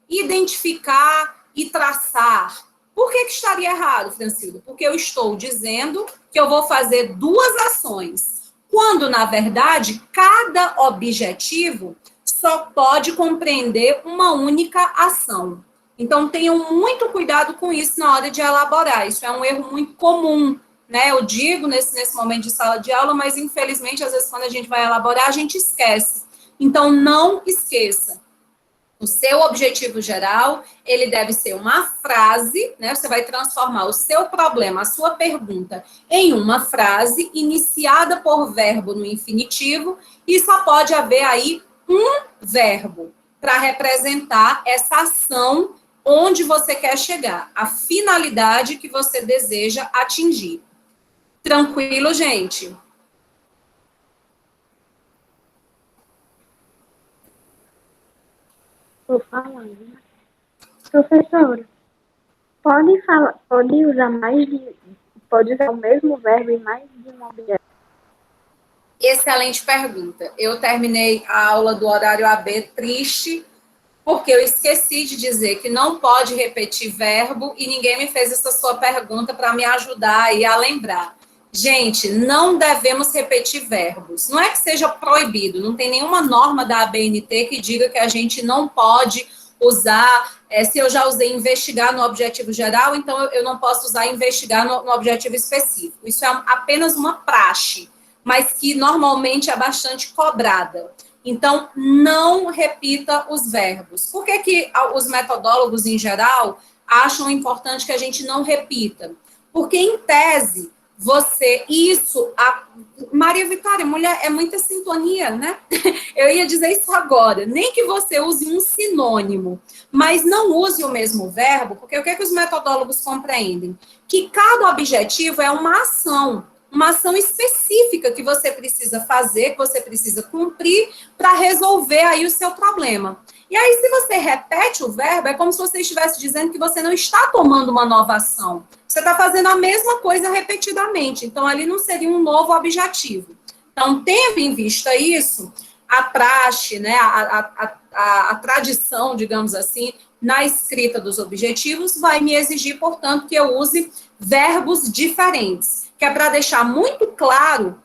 identificar e traçar. Por que estaria errado, Francilda? Porque eu estou dizendo que eu vou fazer 2 ações, quando, na verdade, cada objetivo só pode compreender uma única ação. Então, tenham muito cuidado com isso na hora de elaborar. Isso é um erro muito comum, né? Eu digo nesse momento de sala de aula, mas, infelizmente, às vezes, quando a gente vai elaborar, a gente esquece. Então, não esqueça. O seu objetivo geral, ele deve ser uma frase, né? Você vai transformar o seu problema, a sua pergunta, em uma frase iniciada por verbo no infinitivo, e só pode haver aí um verbo para representar essa ação onde você quer chegar, a finalidade que você deseja atingir. Tranquilo, gente? Vou falando. Professora, pode usar o mesmo verbo em mais de um objeto? Excelente pergunta. Eu terminei a aula do horário AB triste, porque eu esqueci de dizer que não pode repetir verbo e ninguém me fez essa sua pergunta para me ajudar aí a lembrar. Gente, não devemos repetir verbos. Não é que seja proibido, não tem nenhuma norma da ABNT que diga que a gente não pode usar, se eu já usei investigar no objetivo geral, então eu não posso usar investigar no objetivo específico. Isso é apenas uma praxe, mas que normalmente é bastante cobrada. Então, não repita os verbos. Por que os metodólogos, em geral, acham importante que a gente não repita? Porque, em tese, Maria Vitória, mulher, é muita sintonia, né? Eu ia dizer isso agora. Nem que você use um sinônimo, mas não use o mesmo verbo, porque o que os metodólogos compreendem? Que cada objetivo é uma ação específica que você precisa fazer, que você precisa cumprir para resolver aí o seu problema. E aí, se você repete o verbo, é como se você estivesse dizendo que você não está tomando uma nova ação. Você está fazendo a mesma coisa repetidamente. Então, ali não seria um novo objetivo. Então, tendo em vista isso, a praxe, né, a tradição, digamos assim, na escrita dos objetivos, vai me exigir, portanto, que eu use verbos diferentes, que é para deixar muito claro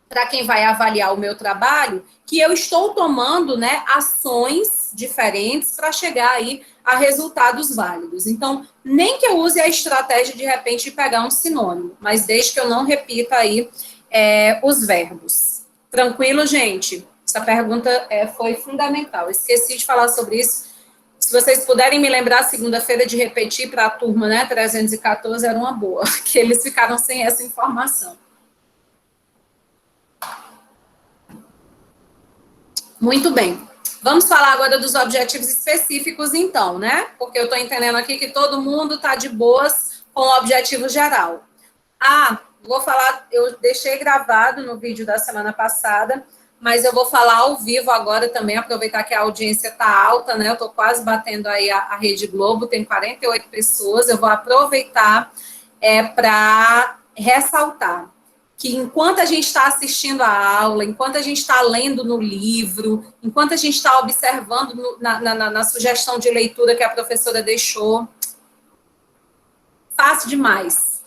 para quem vai avaliar o meu trabalho que eu estou tomando, né, ações diferentes para chegar aí a resultados válidos. Então, nem que eu use a estratégia, de repente, de pegar um sinônimo, mas desde que eu não repita aí os verbos. Tranquilo, gente? Essa pergunta foi fundamental. Esqueci de falar sobre isso. Se vocês puderem me lembrar, segunda-feira, de repetir para a turma, né, 314, era uma boa, que eles ficaram sem essa informação. Muito bem. Vamos falar agora dos objetivos específicos, então, né? Porque eu estou entendendo aqui que todo mundo está de boas com o objetivo geral. Vou falar, eu deixei gravado no vídeo da semana passada, mas eu vou falar ao vivo agora também, aproveitar que a audiência está alta, né? Eu estou quase batendo aí a Rede Globo, tem 48 pessoas, eu vou aproveitar para ressaltar que enquanto a gente está assistindo a aula, enquanto a gente está lendo no livro, enquanto a gente está observando na sugestão de leitura que a professora deixou, fácil demais,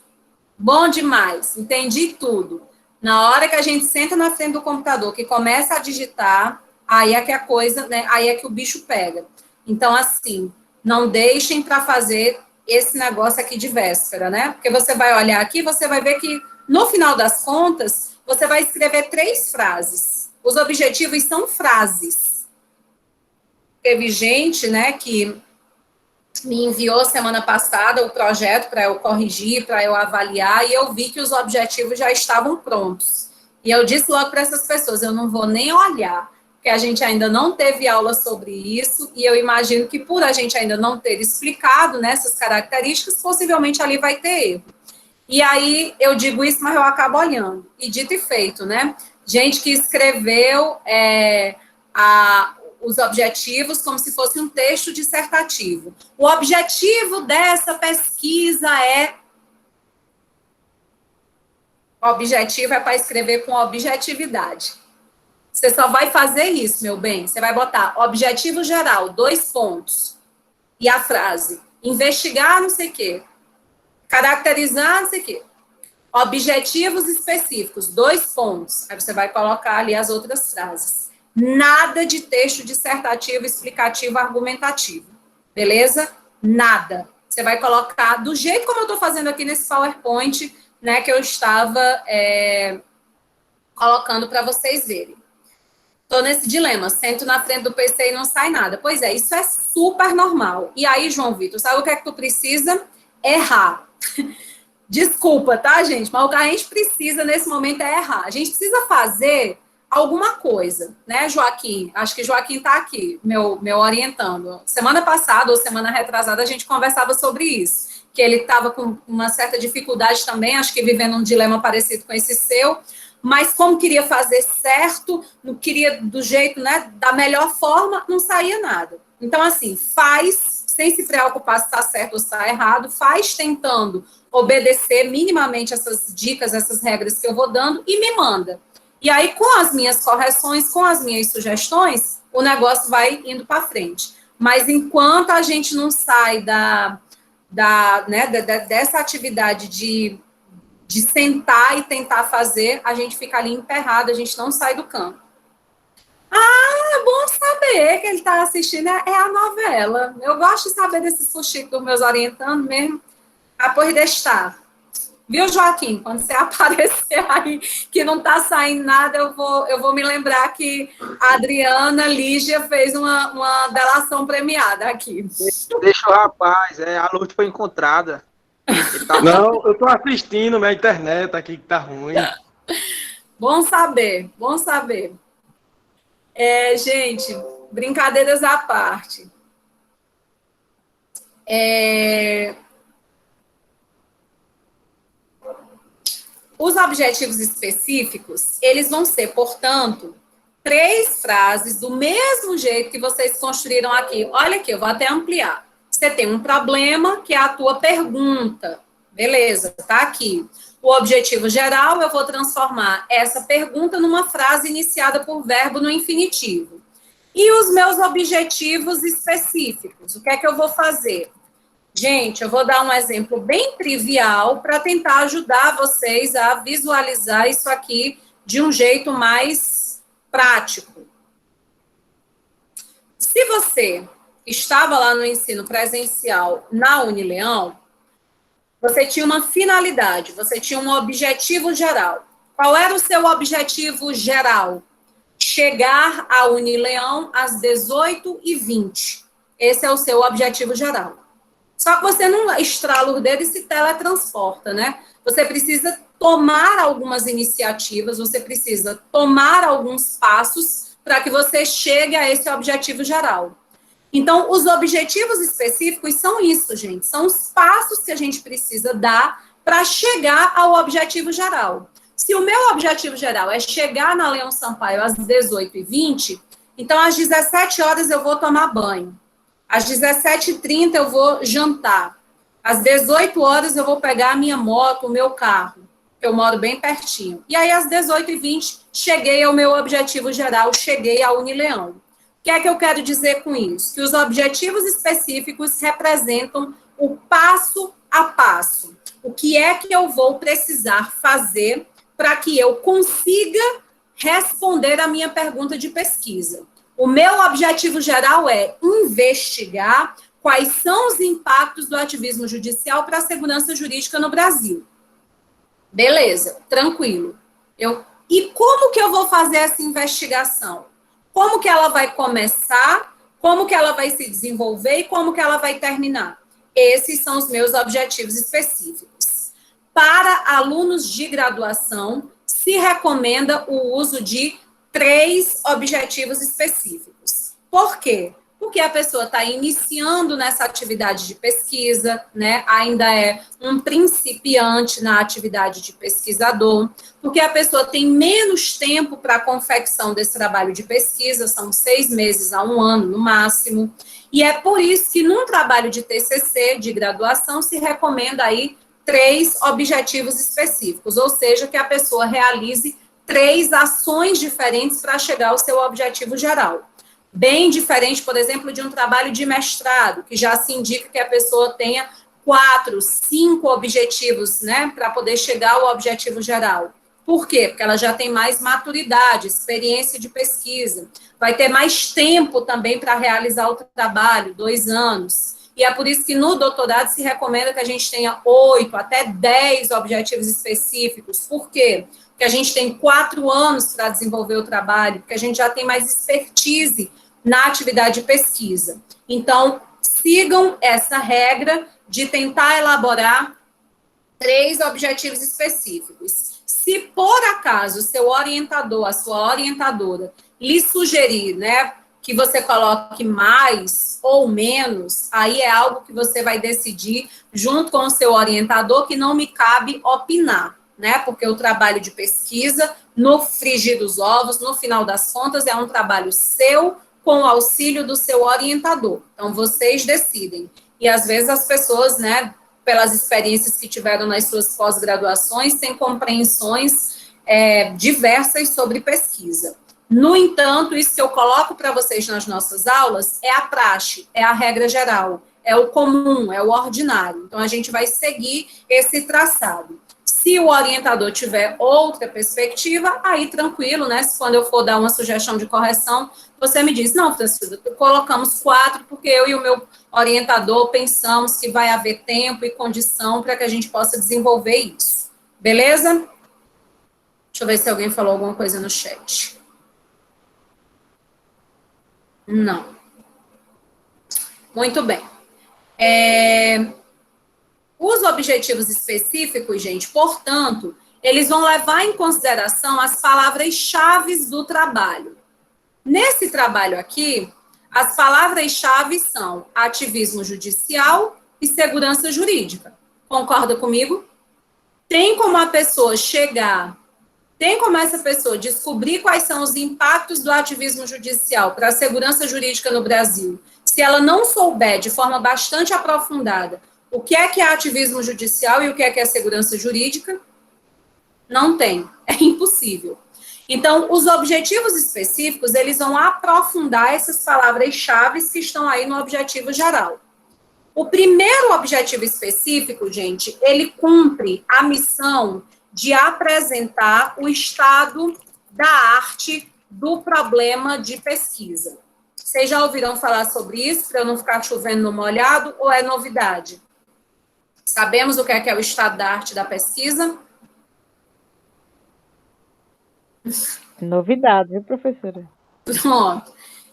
bom demais, entendi tudo. Na hora que a gente senta na frente do computador, que começa a digitar, aí é que a coisa, né, aí é que o bicho pega. Então, assim, não deixem para fazer esse negócio aqui de véspera, né? Porque você vai olhar aqui, você vai ver que, no final das contas, você vai escrever 3 frases. Os objetivos são frases. Teve gente, né, que me enviou semana passada o projeto para eu corrigir, para eu avaliar, e eu vi que os objetivos já estavam prontos. E eu disse logo para essas pessoas, eu não vou nem olhar, porque a gente ainda não teve aula sobre isso, e eu imagino que por a gente ainda não ter explicado nessas características, possivelmente ali vai ter erro. E aí eu digo isso, mas eu acabo olhando. E dito e feito, né? Gente que escreveu os objetivos como se fosse um texto dissertativo. O objetivo dessa pesquisa O objetivo é para escrever com objetividade. Você só vai fazer isso, meu bem. Você vai botar objetivo geral, 2 pontos. E a frase, investigar não sei o quê. Caracterizar não sei o quê. Objetivos específicos, 2 pontos. Aí você vai colocar ali as outras frases. Nada de texto dissertativo, explicativo, argumentativo. Beleza? Nada. Você vai colocar do jeito como eu estou fazendo aqui nesse PowerPoint, né, que eu estava colocando para vocês verem. Estou nesse dilema, sento na frente do PC e não sai nada. Pois é, isso é super normal. E aí, João Vitor, sabe o que é que tu precisa? Errar. Desculpa, tá, gente? Mas o que a gente precisa nesse momento é errar. A gente precisa fazer alguma coisa, né, Joaquim? Acho que Joaquim está aqui, meu orientando. Semana passada ou semana retrasada a gente conversava sobre isso, que ele estava com uma certa dificuldade também, acho que vivendo um dilema parecido com esse seu, mas como queria fazer certo, não queria do jeito, né, da melhor forma, não saía nada. Então, assim, faz, sem se preocupar se está certo ou se está errado, faz tentando obedecer minimamente essas dicas, essas regras que eu vou dando e me manda. E aí, com as minhas correções, com as minhas sugestões, o negócio vai indo para frente. Mas enquanto a gente não sai dessa atividade de sentar e tentar fazer, a gente fica ali emperrado, a gente não sai do campo. É bom saber que ele está assistindo, é a novela. Eu gosto de saber desses fuxicos dos meus orientando mesmo, para poder deixar. Viu, Joaquim? Quando você aparecer aí que não está saindo nada, eu vou me lembrar que a Adriana Lígia fez uma delação premiada aqui. Deixa o rapaz, a Lourdes foi encontrada. Não, eu estou assistindo, minha internet aqui que tá ruim. Bom saber, bom saber. Gente, brincadeiras à parte. Os objetivos específicos, eles vão ser, portanto, 3 frases do mesmo jeito que vocês construíram aqui. Olha aqui, eu vou até ampliar. Você tem um problema, que é a tua pergunta. Beleza, tá aqui. O objetivo geral, eu vou transformar essa pergunta numa frase iniciada por verbo no infinitivo. E os meus objetivos específicos, o que é que eu vou fazer? Gente, eu vou dar um exemplo bem trivial para tentar ajudar vocês a visualizar isso aqui de um jeito mais prático. Se Se você estava lá no ensino presencial na Unileão, você tinha uma finalidade, você tinha um objetivo geral. Qual era o seu objetivo geral? Chegar à Unileão às 18h20. Esse é o seu objetivo geral. Só que você não estrala o dedo e se teletransporta, né? Você precisa tomar algumas iniciativas, você precisa tomar alguns passos para que você chegue a esse objetivo geral. Então, os objetivos específicos são isso, gente. São os passos que a gente precisa dar para chegar ao objetivo geral. Se o meu objetivo geral é chegar na Leão Sampaio às 18h20, então às 17 horas eu vou tomar banho. Às 17h30 eu vou jantar. Às 18 horas eu vou pegar a minha moto, o meu carro. Eu moro bem pertinho. E aí, às 18h20, cheguei ao meu objetivo geral, cheguei à Unileão. O que é que eu quero dizer com isso? Que os objetivos específicos representam o passo a passo. O que é que eu vou precisar fazer para que eu consiga responder a minha pergunta de pesquisa? O meu objetivo geral é investigar quais são os impactos do ativismo judicial para a segurança jurídica no Brasil. Beleza, tranquilo. E como que eu vou fazer essa investigação? Como que ela vai começar? Como que ela vai se desenvolver? E como que ela vai terminar? Esses são os meus objetivos específicos. Para alunos de graduação, se recomenda o uso de 3 objetivos específicos. Por quê? Porque a pessoa está iniciando nessa atividade de pesquisa, né? Ainda é um principiante na atividade de pesquisador, porque a pessoa tem menos tempo para a confecção desse trabalho de pesquisa, são 6 meses a 1 ano no máximo, e é por isso que num trabalho de TCC, de graduação, se recomenda aí 3 objetivos específicos, ou seja, que a pessoa realize 3 ações diferentes para chegar ao seu objetivo geral. Bem diferente, por exemplo, de um trabalho de mestrado, que já se indica que a pessoa tenha 4, 5 objetivos, né, para poder chegar ao objetivo geral. Por quê? Porque ela já tem mais maturidade, experiência de pesquisa, vai ter mais tempo também para realizar o trabalho, 2 anos. E é por isso que no doutorado se recomenda que a gente tenha 8 até 10 objetivos específicos. Por quê? Porque a gente tem 4 anos para desenvolver o trabalho, porque a gente já tem mais expertise na atividade de pesquisa. Então, sigam essa regra de tentar elaborar 3 objetivos específicos. Se por acaso o seu orientador, a sua orientadora, lhe sugerir, né, que você coloque mais ou menos, aí é algo que você vai decidir junto com o seu orientador, que não me cabe opinar, né, porque o trabalho de pesquisa, no frigir dos ovos, no final das contas, é um trabalho seu, com o auxílio do seu orientador. Então, vocês decidem. E, às vezes, as pessoas, né, pelas experiências que tiveram nas suas pós-graduações, têm compreensões diversas sobre pesquisa. No entanto, isso que eu coloco para vocês nas nossas aulas é a praxe, é a regra geral, é o comum, é o ordinário. Então, a gente vai seguir esse traçado. Se o orientador tiver outra perspectiva, aí tranquilo, né? Quando eu for dar uma sugestão de correção, você me diz, não, Francisca, colocamos 4, porque eu e o meu orientador pensamos que vai haver tempo e condição para que a gente possa desenvolver isso. Beleza? Deixa eu ver se alguém falou alguma coisa no chat. Não. Muito bem. Os objetivos específicos, gente, portanto, eles vão levar em consideração as palavras-chave do trabalho. Nesse trabalho aqui, as palavras-chave são ativismo judicial e segurança jurídica. Concorda comigo? Tem como a pessoa chegar, tem como essa pessoa descobrir quais são os impactos do ativismo judicial para a segurança jurídica no Brasil, se ela não souber de forma bastante aprofundada o que é ativismo judicial e o que é segurança jurídica? Não tem, é impossível. Então, os objetivos específicos, eles vão aprofundar essas palavras-chave que estão aí no objetivo geral. O primeiro objetivo específico, gente, ele cumpre a missão de apresentar o estado da arte do problema de pesquisa. Vocês já ouviram falar sobre isso, para eu não ficar chovendo no molhado, ou é novidade? Sabemos o que é o estado da arte da pesquisa? Novidade, viu, professora? Pronto.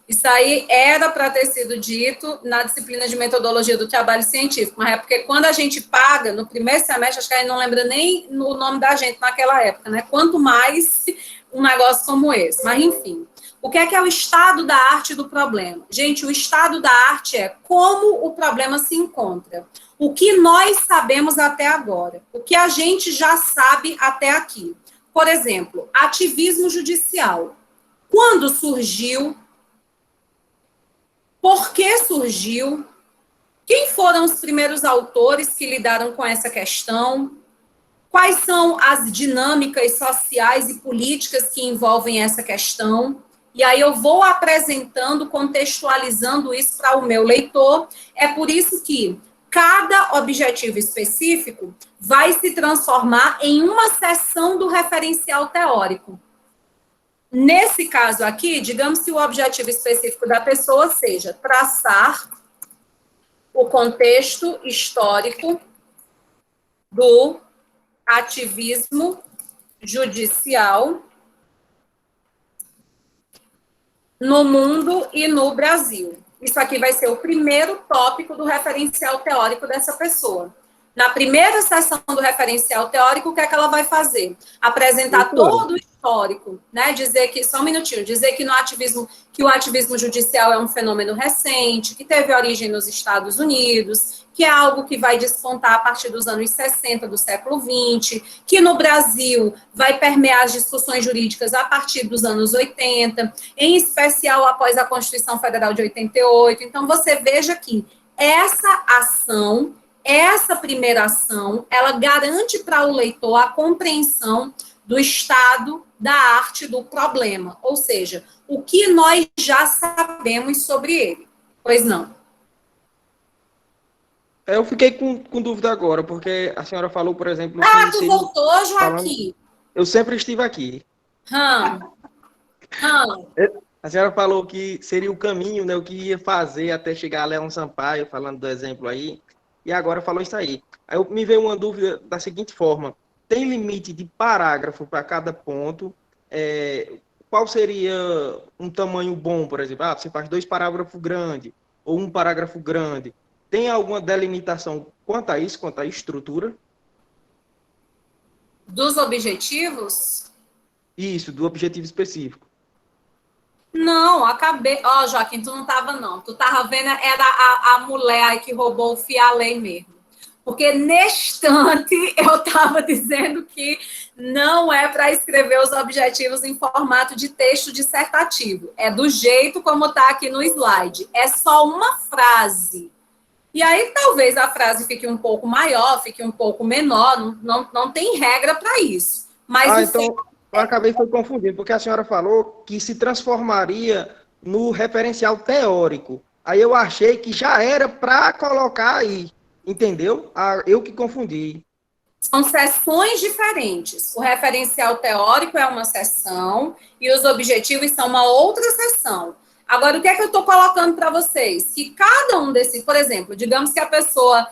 Isso aí era para ter sido dito na disciplina de metodologia do trabalho científico, mas é porque quando a gente paga, no primeiro semestre, acho que a gente não lembra nem o nome da gente naquela época, né? Quanto mais um negócio como esse. Mas, enfim, o que é o estado da arte do problema? Gente, o estado da arte é como o problema se encontra. O que nós sabemos até agora. O que a gente já sabe até aqui. Por exemplo, ativismo judicial. Quando surgiu? Por que surgiu? Quem foram os primeiros autores que lidaram com essa questão? Quais são as dinâmicas sociais e políticas que envolvem essa questão? E aí eu vou apresentando, contextualizando isso para o meu leitor. É por isso que cada objetivo específico vai se transformar em uma seção do referencial teórico. Nesse caso aqui, digamos que o objetivo específico da pessoa seja traçar o contexto histórico do ativismo judicial no mundo e no Brasil. Isso aqui vai ser o primeiro tópico do referencial teórico dessa pessoa. Na primeira sessão do referencial teórico, o que é que ela vai fazer? Apresentar todo o histórico, né? Dizer que, só um minutinho, dizer que o ativismo judicial é um fenômeno recente, que teve origem nos Estados Unidos, que é algo que vai despontar a partir dos anos 60 do século XX, que no Brasil vai permear as discussões jurídicas a partir dos anos 80, em especial após a Constituição Federal de 88. Então, você veja que essa primeira ação, ela garante para o leitor a compreensão do estado da arte do problema, ou seja, o que nós já sabemos sobre ele. Pois não? Eu fiquei com dúvida agora, porque a senhora falou, por exemplo... Tu voltou, Joaquim? Eu sempre estive aqui. A senhora falou que seria o caminho, né, o que ia fazer até chegar a Leão Sampaio, falando do exemplo aí, e agora falou isso aí. Aí me veio uma dúvida da seguinte forma: tem limite de parágrafo para cada ponto? Qual seria um tamanho bom, por exemplo? Você faz 2 parágrafos grandes, ou 1 parágrafo grande. Tem alguma delimitação quanto a isso, quanto à estrutura? Dos objetivos? Isso, do objetivo específico. Não, acabei. Joaquim, tu não estava, não. Tu estava vendo, era a mulher aí que roubou o fialém mesmo. Porque neste instante eu estava dizendo que não é para escrever os objetivos em formato de texto dissertativo. É do jeito como está aqui no slide. É só uma frase. E aí talvez a frase fique um pouco maior, fique um pouco menor. Não tem regra para isso. Mas então... Eu acabei confundindo, porque a senhora falou que se transformaria no referencial teórico. Aí eu achei que já era para colocar aí, entendeu? Eu que confundi. São sessões diferentes. O referencial teórico é uma sessão e os objetivos são uma outra sessão. Agora, o que é que eu estou colocando para vocês? Que cada um desses, por exemplo, digamos que a pessoa...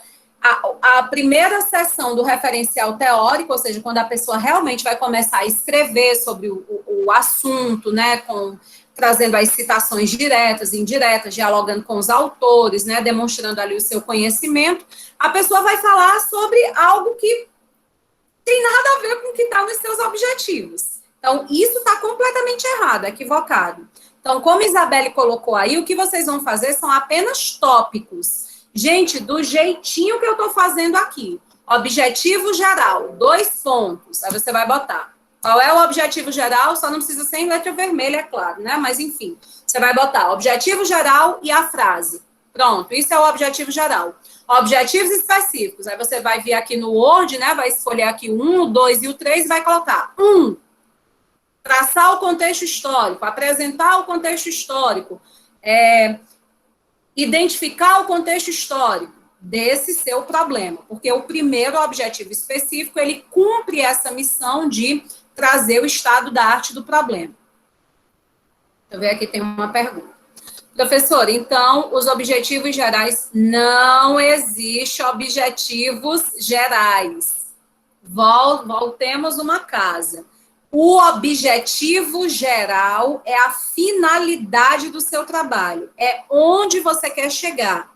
A primeira sessão do referencial teórico, ou seja, quando a pessoa realmente vai começar a escrever sobre o assunto, né, trazendo as citações diretas, indiretas, dialogando com os autores, né, demonstrando ali o seu conhecimento, a pessoa vai falar sobre algo que tem nada a ver com o que está nos seus objetivos. Então, isso está completamente errado, equivocado. Então, como Isabelle colocou aí, o que vocês vão fazer são apenas tópicos. Gente, do jeitinho que eu estou fazendo aqui. Objetivo geral, 2 pontos. Aí você vai botar. Qual é o objetivo geral? Só não precisa ser em letra vermelha, é claro, né? Mas, enfim, você vai botar objetivo geral e a frase. Pronto, isso é o objetivo geral. Objetivos específicos. Aí você vai vir aqui no Word, né? Vai escolher aqui o 1, o 2 e o 3 e vai colocar 1. Traçar o contexto histórico, apresentar o contexto histórico, identificar o contexto histórico desse seu problema, porque o primeiro objetivo específico, ele cumpre essa missão de trazer o estado da arte do problema. Deixa eu ver aqui, tem uma pergunta. Professor, então, os objetivos gerais, não existe objetivos gerais. Voltemos uma casa. O objetivo geral é a finalidade do seu trabalho, é onde você quer chegar.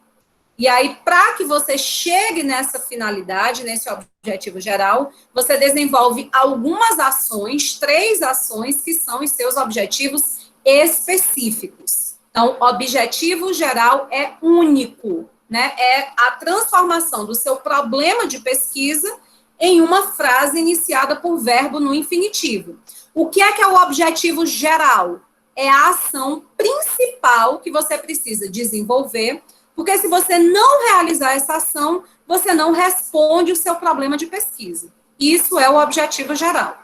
E aí, para que você chegue nessa finalidade, nesse objetivo geral, você desenvolve algumas ações, 3 ações, que são os seus objetivos específicos. Então, objetivo geral é único, né? É a transformação do seu problema de pesquisa em uma frase iniciada por verbo no infinitivo. O que é o objetivo geral? É a ação principal que você precisa desenvolver, porque se você não realizar essa ação, você não responde o seu problema de pesquisa. Isso é o objetivo geral.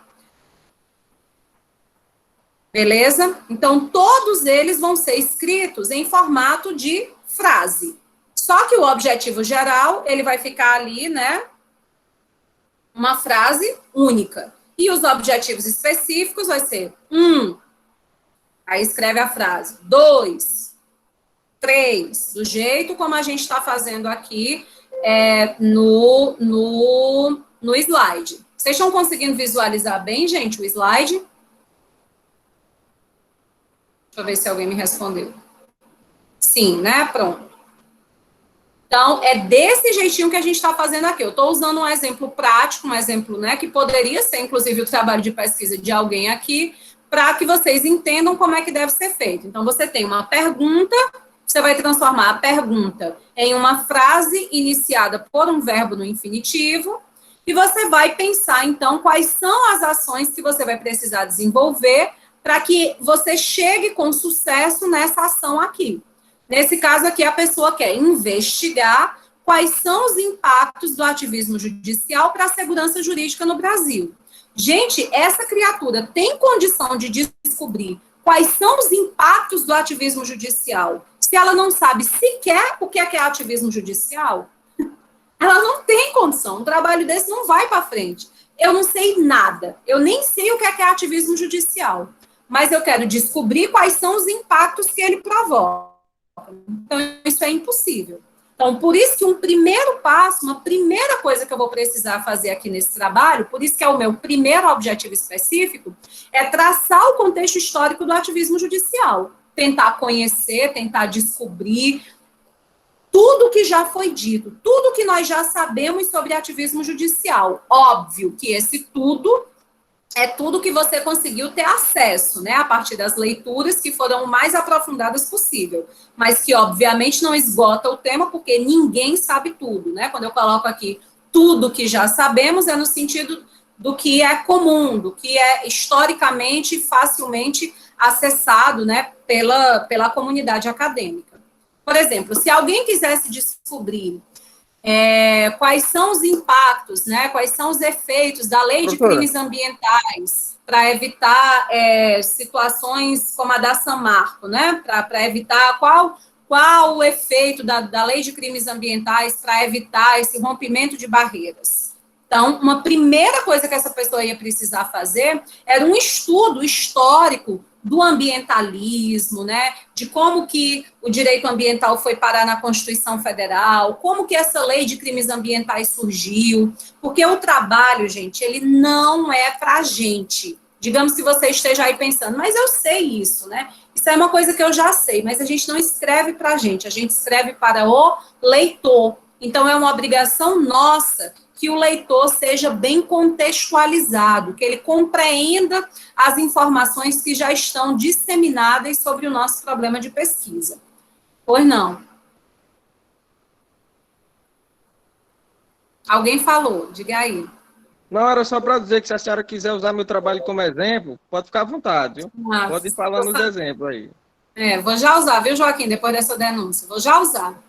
Beleza? Então, todos eles vão ser escritos em formato de frase. Só que o objetivo geral, ele vai ficar ali, né? Uma frase única. E os objetivos específicos vai ser 1, aí escreve a frase, 2, 3, do jeito como a gente está fazendo aqui no slide. Vocês estão conseguindo visualizar bem, gente, o slide? Deixa eu ver se alguém me respondeu. Sim, né? Pronto. Então, é desse jeitinho que a gente está fazendo aqui. Eu estou usando um exemplo prático, um exemplo, né, que poderia ser, inclusive, o trabalho de pesquisa de alguém aqui, para que vocês entendam como é que deve ser feito. Então, você tem uma pergunta, você vai transformar a pergunta em uma frase iniciada por um verbo no infinitivo, e você vai pensar, então, quais são as ações que você vai precisar desenvolver para que você chegue com sucesso nessa ação aqui. Nesse caso aqui, a pessoa quer investigar quais são os impactos do ativismo judicial para a segurança jurídica no Brasil. Gente, essa criatura tem condição de descobrir quais são os impactos do ativismo judicial se ela não sabe sequer o que é ativismo judicial? Ela não tem condição, um trabalho desse não vai para frente. Eu não sei nada, eu nem sei o que é ativismo judicial, mas eu quero descobrir quais são os impactos que ele provoca. Então, isso é impossível. Então, por isso que um primeiro passo, uma primeira coisa que eu vou precisar fazer aqui nesse trabalho, por isso que é o meu primeiro objetivo específico, é traçar o contexto histórico do ativismo judicial. Tentar conhecer, tentar descobrir tudo que já foi dito, tudo que nós já sabemos sobre ativismo judicial. Óbvio que esse tudo é tudo que você conseguiu ter acesso, né, a partir das leituras que foram o mais aprofundadas possível, mas que, obviamente, não esgota o tema, porque ninguém sabe tudo, né, quando eu coloco aqui tudo que já sabemos, é no sentido do que é comum, do que é historicamente facilmente acessado, né, pela comunidade acadêmica. Por exemplo, se alguém quisesse descobrir quais são os impactos, né, quais são os efeitos da lei de crimes ambientais para evitar situações como a da São Marco, né, para evitar qual o efeito da lei de crimes ambientais para evitar esse rompimento de barreiras. Então, uma primeira coisa que essa pessoa ia precisar fazer era um estudo histórico do ambientalismo, né, de como que o direito ambiental foi parar na Constituição Federal, como que essa lei de crimes ambientais surgiu, porque o trabalho, gente, ele não é para a gente. Digamos que você esteja aí pensando, mas eu sei isso, né, isso é uma coisa que eu já sei, mas a gente não escreve para a gente escreve para o leitor. Então, é uma obrigação nossa que o leitor seja bem contextualizado, que ele compreenda as informações que já estão disseminadas sobre o nosso problema de pesquisa. Pois não? Alguém falou, diga aí. Não, era só para dizer que se a senhora quiser usar meu trabalho como exemplo, pode ficar à vontade, viu? Nossa, pode ir falando os exemplos aí. Vou já usar, viu, Joaquim, depois dessa denúncia, vou já usar.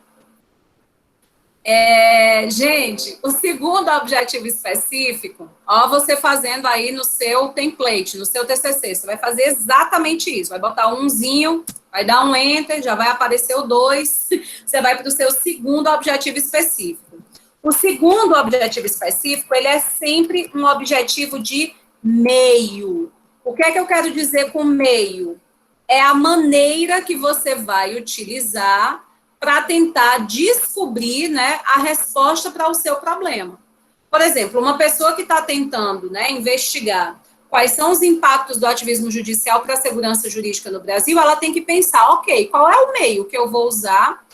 Gente, o segundo objetivo específico, ó, você fazendo aí no seu template, no seu TCC, você vai fazer exatamente isso, vai botar umzinho, vai dar um enter, já vai aparecer o 2, você vai para o seu segundo objetivo específico. O segundo objetivo específico, ele é sempre um objetivo de meio. O que é que eu quero dizer com meio? é a maneira que você vai utilizar para tentar descobrir, né, a resposta para o seu problema. Por exemplo, uma pessoa que está tentando, né, investigar quais são os impactos do ativismo judicial para a segurança jurídica no Brasil, ela tem que pensar, ok, qual é o meio que eu vou usar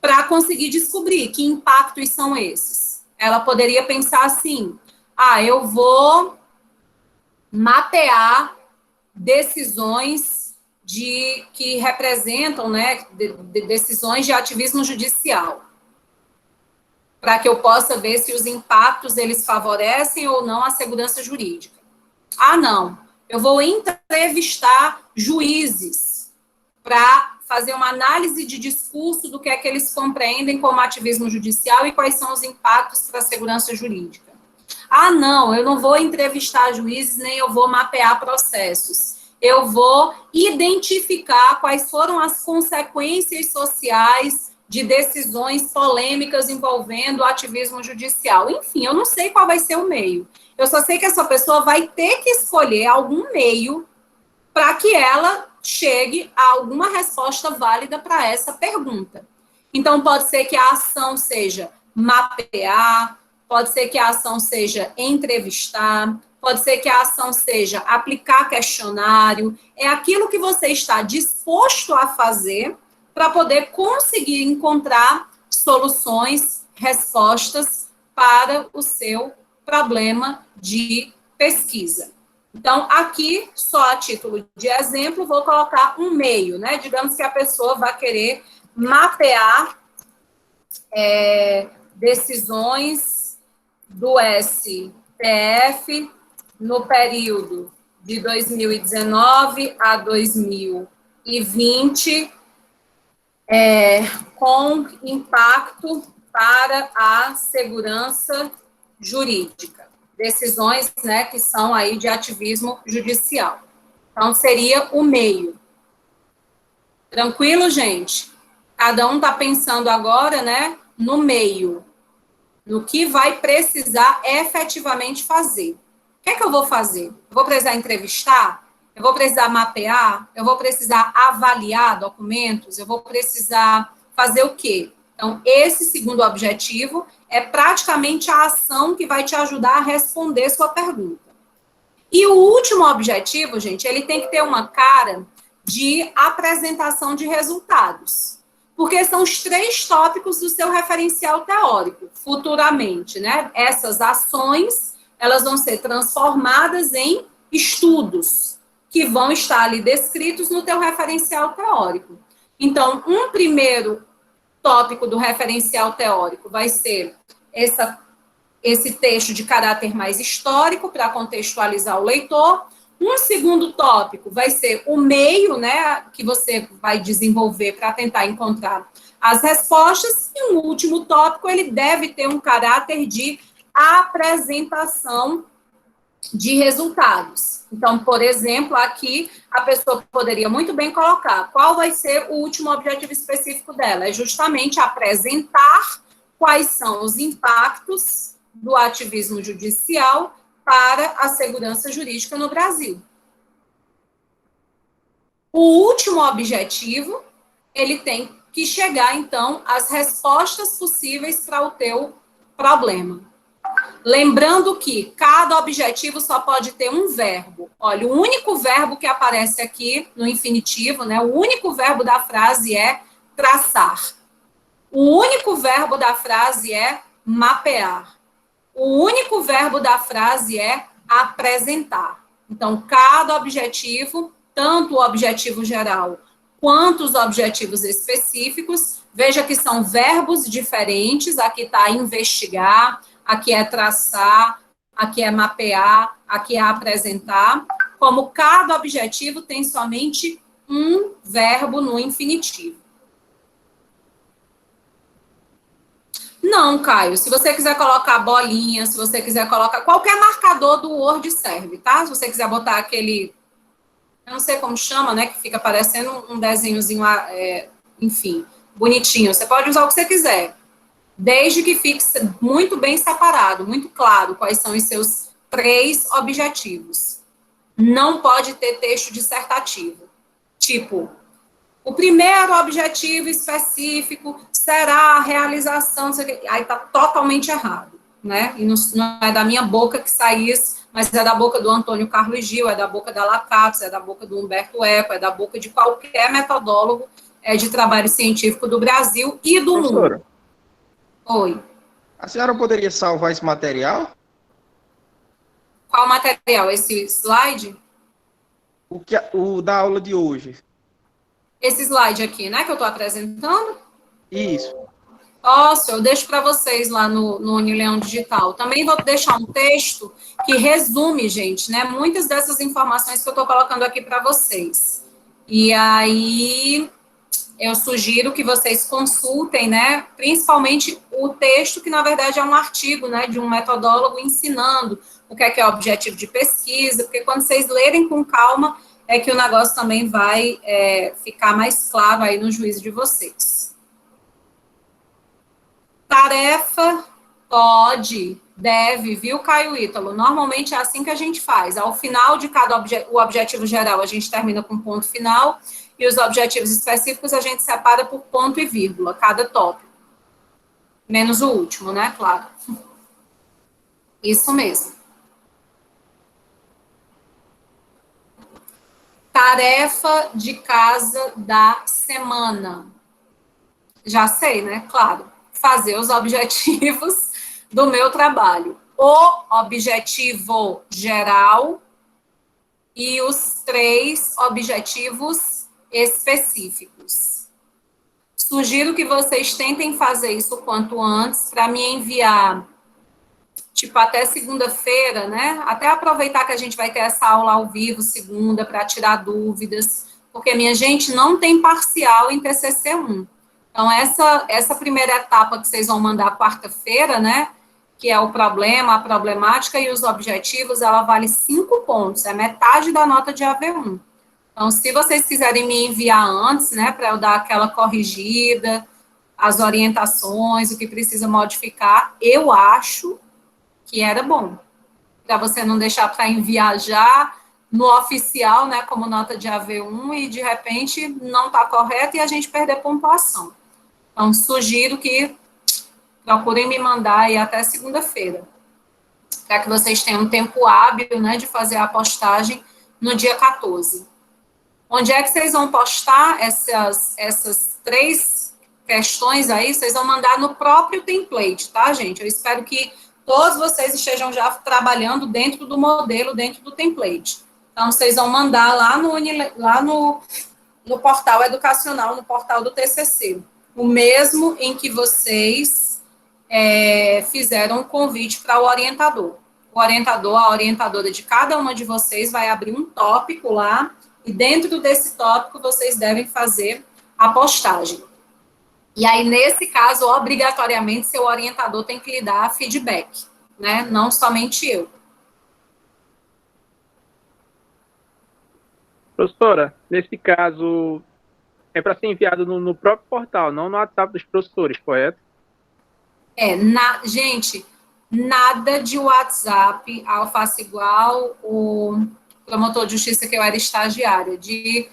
para conseguir descobrir que impactos são esses? Ela poderia pensar assim, eu vou mapear decisões que representam, né, decisões de ativismo judicial, para que eu possa ver se os impactos eles favorecem ou não a segurança jurídica. Não, eu vou entrevistar juízes para fazer uma análise de discurso do que é que eles compreendem como ativismo judicial e quais são os impactos para a segurança jurídica. Não, eu não vou entrevistar juízes, nem eu vou mapear processos. Eu vou identificar quais foram as consequências sociais de decisões polêmicas envolvendo o ativismo judicial. Enfim, eu não sei qual vai ser o meio. Eu só sei que essa pessoa vai ter que escolher algum meio para que ela chegue a alguma resposta válida para essa pergunta. Então, pode ser que a ação seja mapear, pode ser que a ação seja entrevistar, pode ser que a ação seja aplicar questionário. É aquilo que você está disposto a fazer para poder conseguir encontrar soluções, respostas para o seu problema de pesquisa. Então, aqui, só a título de exemplo, vou colocar um meio, né? Digamos que a pessoa vai querer mapear decisões do STF no período de 2019 a 2020, com impacto para a segurança jurídica. Decisões, né, que são aí de ativismo judicial. Então, seria o meio. Tranquilo, gente? Cada um está pensando agora, né, no meio, no que vai precisar efetivamente fazer. O que é que eu vou fazer? Eu vou precisar entrevistar? Eu vou precisar mapear? Eu vou precisar avaliar documentos? Eu vou precisar fazer o quê? Então, esse segundo objetivo é praticamente a ação que vai te ajudar a responder sua pergunta. E o último objetivo, gente, ele tem que ter uma cara de apresentação de resultados. Porque são os 3 tópicos do seu referencial teórico, futuramente, né? Essas ações, elas vão ser transformadas em estudos, que vão estar ali descritos no teu referencial teórico. Então, um primeiro tópico do referencial teórico vai ser esse texto de caráter mais histórico, para contextualizar o leitor. Um segundo tópico vai ser o meio, né, que você vai desenvolver para tentar encontrar as respostas. E um último tópico, ele deve ter um caráter de apresentação de resultados. Então, por exemplo, aqui a pessoa poderia muito bem colocar qual vai ser o último objetivo específico dela. É justamente apresentar quais são os impactos do ativismo judicial para a segurança jurídica no Brasil. O último objetivo, ele tem que chegar, então, às respostas possíveis para o teu problema. Lembrando que cada objetivo só pode ter um verbo. Olha, o único verbo que aparece aqui no infinitivo, né? O único verbo da frase é traçar. O único verbo da frase é mapear. O único verbo da frase é apresentar. Então, cada objetivo, tanto o objetivo geral quanto os objetivos específicos, veja que são verbos diferentes. Aqui está investigar, aqui é traçar, aqui é mapear, aqui é apresentar. Como cada objetivo tem somente um verbo no infinitivo. Não, Caio, se você quiser colocar bolinha, se você quiser colocar qualquer marcador do Word serve, tá? Se você quiser botar aquele, eu não sei como chama, né, que fica parecendo um desenhozinho, enfim, bonitinho. Você pode usar o que você quiser, desde que fique muito bem separado, muito claro quais são os seus 3 objetivos. Não pode ter texto dissertativo. Tipo, o primeiro objetivo específico será a realização, aí está totalmente errado, né? E não é da minha boca que sai isso, mas é da boca do Antônio Carlos Gil, é da boca da Lacatos, é da boca do Humberto Eco, é da boca de qualquer metodólogo de trabalho científico do Brasil e do Professora, mundo. Oi. a senhora poderia salvar esse material? Qual material? Esse slide? O da aula de hoje. Esse slide aqui, né, que eu estou apresentando? Isso. Posso, eu deixo para vocês lá no Unileão Digital. Também vou deixar um texto que resume, gente, né, muitas dessas informações que eu estou colocando aqui para vocês. E aí eu sugiro que vocês consultem, né, principalmente o texto, que na verdade é um artigo, né, de um metodólogo ensinando o que é objetivo de pesquisa, porque quando vocês lerem com calma, é que o negócio também vai ficar mais claro aí no juízo de vocês. Tarefa pode, deve, viu, Caio Ítalo? Normalmente é assim que a gente faz. Ao final de cada o objetivo geral, a gente termina com ponto final, e os objetivos específicos a gente separa por ponto e vírgula, cada tópico. Menos o último, né? Claro. Isso mesmo. Tarefa de casa da semana. Já sei, né? Claro. Fazer os objetivos do meu trabalho. O objetivo geral e os 3 objetivos específicos. Sugiro que vocês tentem fazer isso o quanto antes, para me enviar, tipo, até segunda-feira, né? Até aproveitar que a gente vai ter essa aula ao vivo, segunda, para tirar dúvidas, porque, minha gente, não tem parcial em TCC1. Então, essa primeira etapa que vocês vão mandar quarta-feira, né? Que é o problema, a problemática e os objetivos, ela vale 5 pontos, é metade da nota de AV1. Então, se vocês quiserem me enviar antes, né, para eu dar aquela corrigida, as orientações, o que precisa modificar, eu acho que era bom, para você não deixar para enviar já no oficial, né, como nota de AV1, e de repente não está correto e a gente perder pontuação. Então, sugiro que procurem me mandar aí até segunda-feira, para que vocês tenham um tempo hábil, né, de fazer a postagem no dia 14. Onde é que vocês vão postar essas 3 questões aí? Vocês vão mandar no próprio template, tá, gente? Eu espero que todos vocês estejam já trabalhando dentro do modelo, dentro do template. Então, vocês vão mandar lá no portal educacional, no portal do TCC. O mesmo em que vocês fizeram um convite para o orientador. O orientador, a orientadora de cada uma de vocês vai abrir um tópico lá, e dentro desse tópico vocês devem fazer a postagem. E aí, nesse caso, obrigatoriamente, seu orientador tem que lhe dar feedback, né? Não somente eu. Professora, nesse caso, é para ser enviado no próprio portal, não no WhatsApp dos professores, correto? Gente, nada de WhatsApp, eu faço igual o promotor de justiça que eu era estagiária, de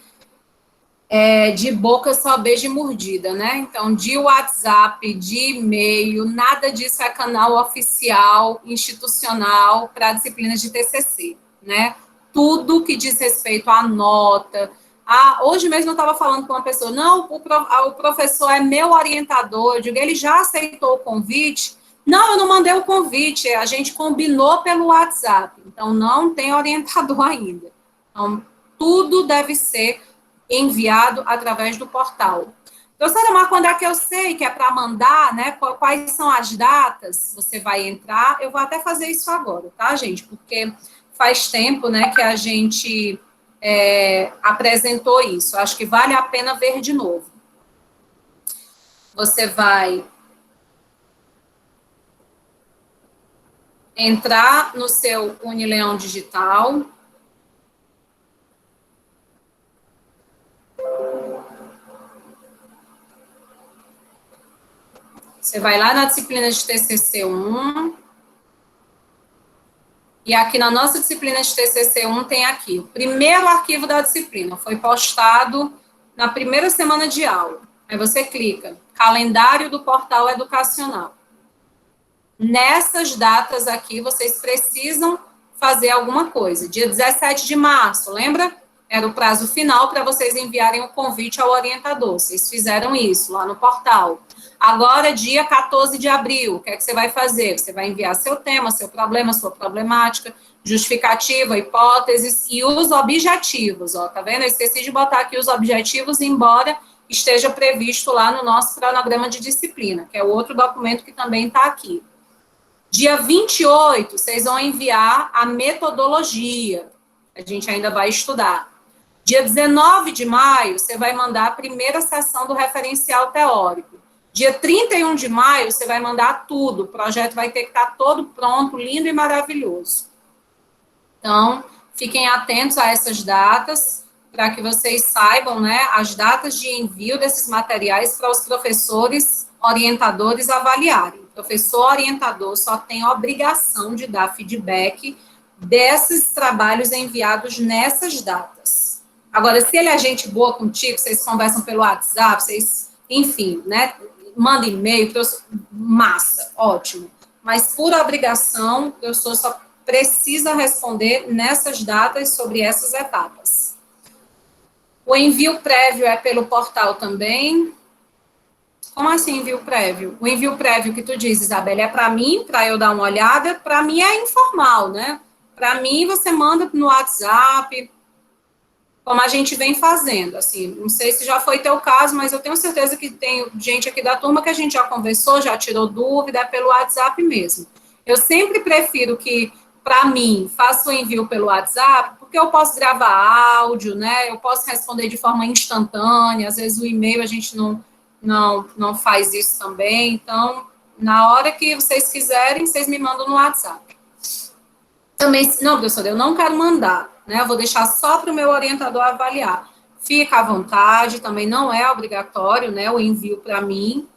boca só beijo e mordida, né? Então, de WhatsApp, de e-mail, nada disso é canal oficial, institucional para disciplinas de TCC, né? Tudo que diz respeito à nota. Hoje mesmo eu estava falando com uma pessoa, não, o professor é meu orientador, eu digo, ele já aceitou o convite? Não, eu não mandei o convite, a gente combinou pelo WhatsApp, então não tem orientador ainda. Então, tudo deve ser enviado através do portal. Professora, mas quando é que eu sei que é para mandar, né? Quais são as datas? Você vai entrar, eu vou até fazer isso agora, tá, gente? Porque faz tempo, né, que a gente apresentou isso. Acho que vale a pena ver de novo. Você vai entrar no seu Unileão Digital. Você vai lá na disciplina de TCC1. E aqui na nossa disciplina de TCC1 tem aqui, o primeiro arquivo da disciplina, foi postado na primeira semana de aula. Aí você clica, calendário do portal educacional. Nessas datas aqui, vocês precisam fazer alguma coisa. Dia 17 de março, lembra? Era o prazo final para vocês enviarem o convite ao orientador. Vocês fizeram isso lá no portal. Agora, dia 14 de abril, o que é que você vai fazer? Você vai enviar seu tema, seu problema, sua problemática, justificativa, hipóteses e os objetivos. Ó, tá vendo? Eu esqueci de botar aqui os objetivos, embora esteja previsto lá no nosso cronograma de disciplina, que é o outro documento que também está aqui. Dia 28, vocês vão enviar a metodologia. A gente ainda vai estudar. Dia 19 de maio, você vai mandar a primeira sessão do referencial teórico. Dia 31 de maio, você vai mandar tudo. O projeto vai ter que estar todo pronto, lindo e maravilhoso. Então, fiquem atentos a essas datas, para que vocês saibam, né, as datas de envio desses materiais para os professores orientadores avaliarem. O professor orientador só tem a obrigação de dar feedback desses trabalhos enviados nessas datas. Agora, se ele é gente boa contigo, vocês conversam pelo WhatsApp, vocês, enfim, né, manda e-mail, massa, ótimo. Mas, por obrigação, o professor só precisa responder nessas datas sobre essas etapas. O envio prévio é pelo portal também. Como assim envio prévio? O envio prévio que tu diz, Isabela, é para mim, para eu dar uma olhada, para mim é informal, né? Para mim, você manda no WhatsApp, como a gente vem fazendo, assim, não sei se já foi teu caso, mas eu tenho certeza que tem gente aqui da turma que a gente já conversou, já tirou dúvida, é pelo WhatsApp mesmo. Eu sempre prefiro que, para mim, faça o envio pelo WhatsApp, porque eu posso gravar áudio, né, eu posso responder de forma instantânea, às vezes o e-mail a gente não faz isso também, então, na hora que vocês quiserem, vocês me mandam no WhatsApp. Também, não, professora, eu não quero mandar, né, eu vou deixar só para o meu orientador avaliar. Fica à vontade, também não é obrigatório, né, o envio para mim,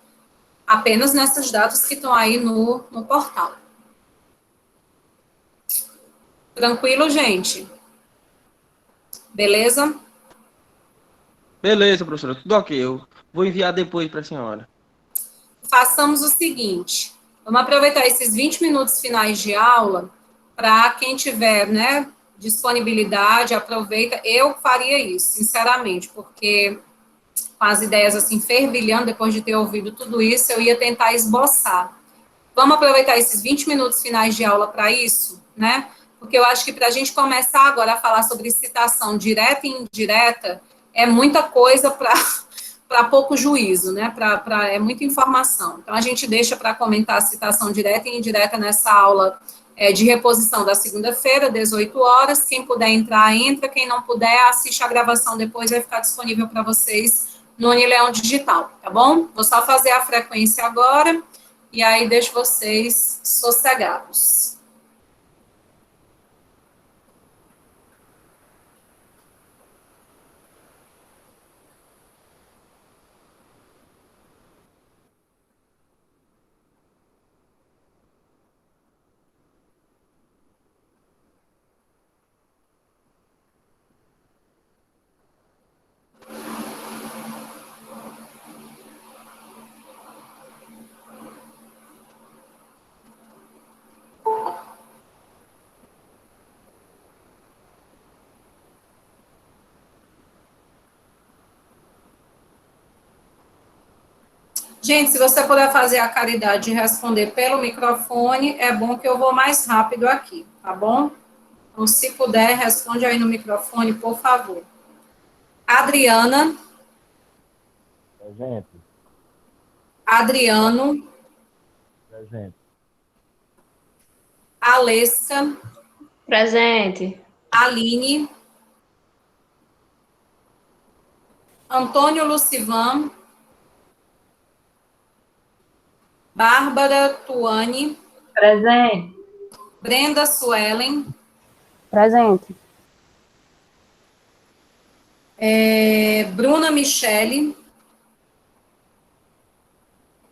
apenas nessas datas que estão aí no portal. Tranquilo, gente? Beleza? Beleza, professora, tudo ok. Eu vou enviar depois para a senhora. Façamos o seguinte, vamos aproveitar esses 20 minutos finais de aula para quem tiver, né, disponibilidade, aproveita. Eu faria isso, sinceramente, porque com as ideias assim fervilhando, depois de ter ouvido tudo isso, eu ia tentar esboçar. Vamos aproveitar esses 20 minutos finais de aula para isso, né? Porque eu acho que para a gente começar agora a falar sobre citação direta e indireta, é muita coisa para pouco juízo, né? É muita informação. Então, a gente deixa para comentar a citação direta e indireta nessa aula de reposição da segunda-feira, 18 horas. Quem puder entrar, entra. Quem não puder, assiste a gravação depois, vai ficar disponível para vocês no Unileão Digital, tá bom? Vou só fazer a frequência agora e aí deixo vocês sossegados. Gente, se você puder fazer a caridade de responder pelo microfone, é bom que eu vou mais rápido aqui, tá bom? Então, se puder, responde aí no microfone, por favor. Adriana. Presente. Adriano. Presente. Alesca. Presente. Aline. Antônio Lucivan. Bárbara Tuane. Presente. Brenda Suelen. Presente. Bruna Michele.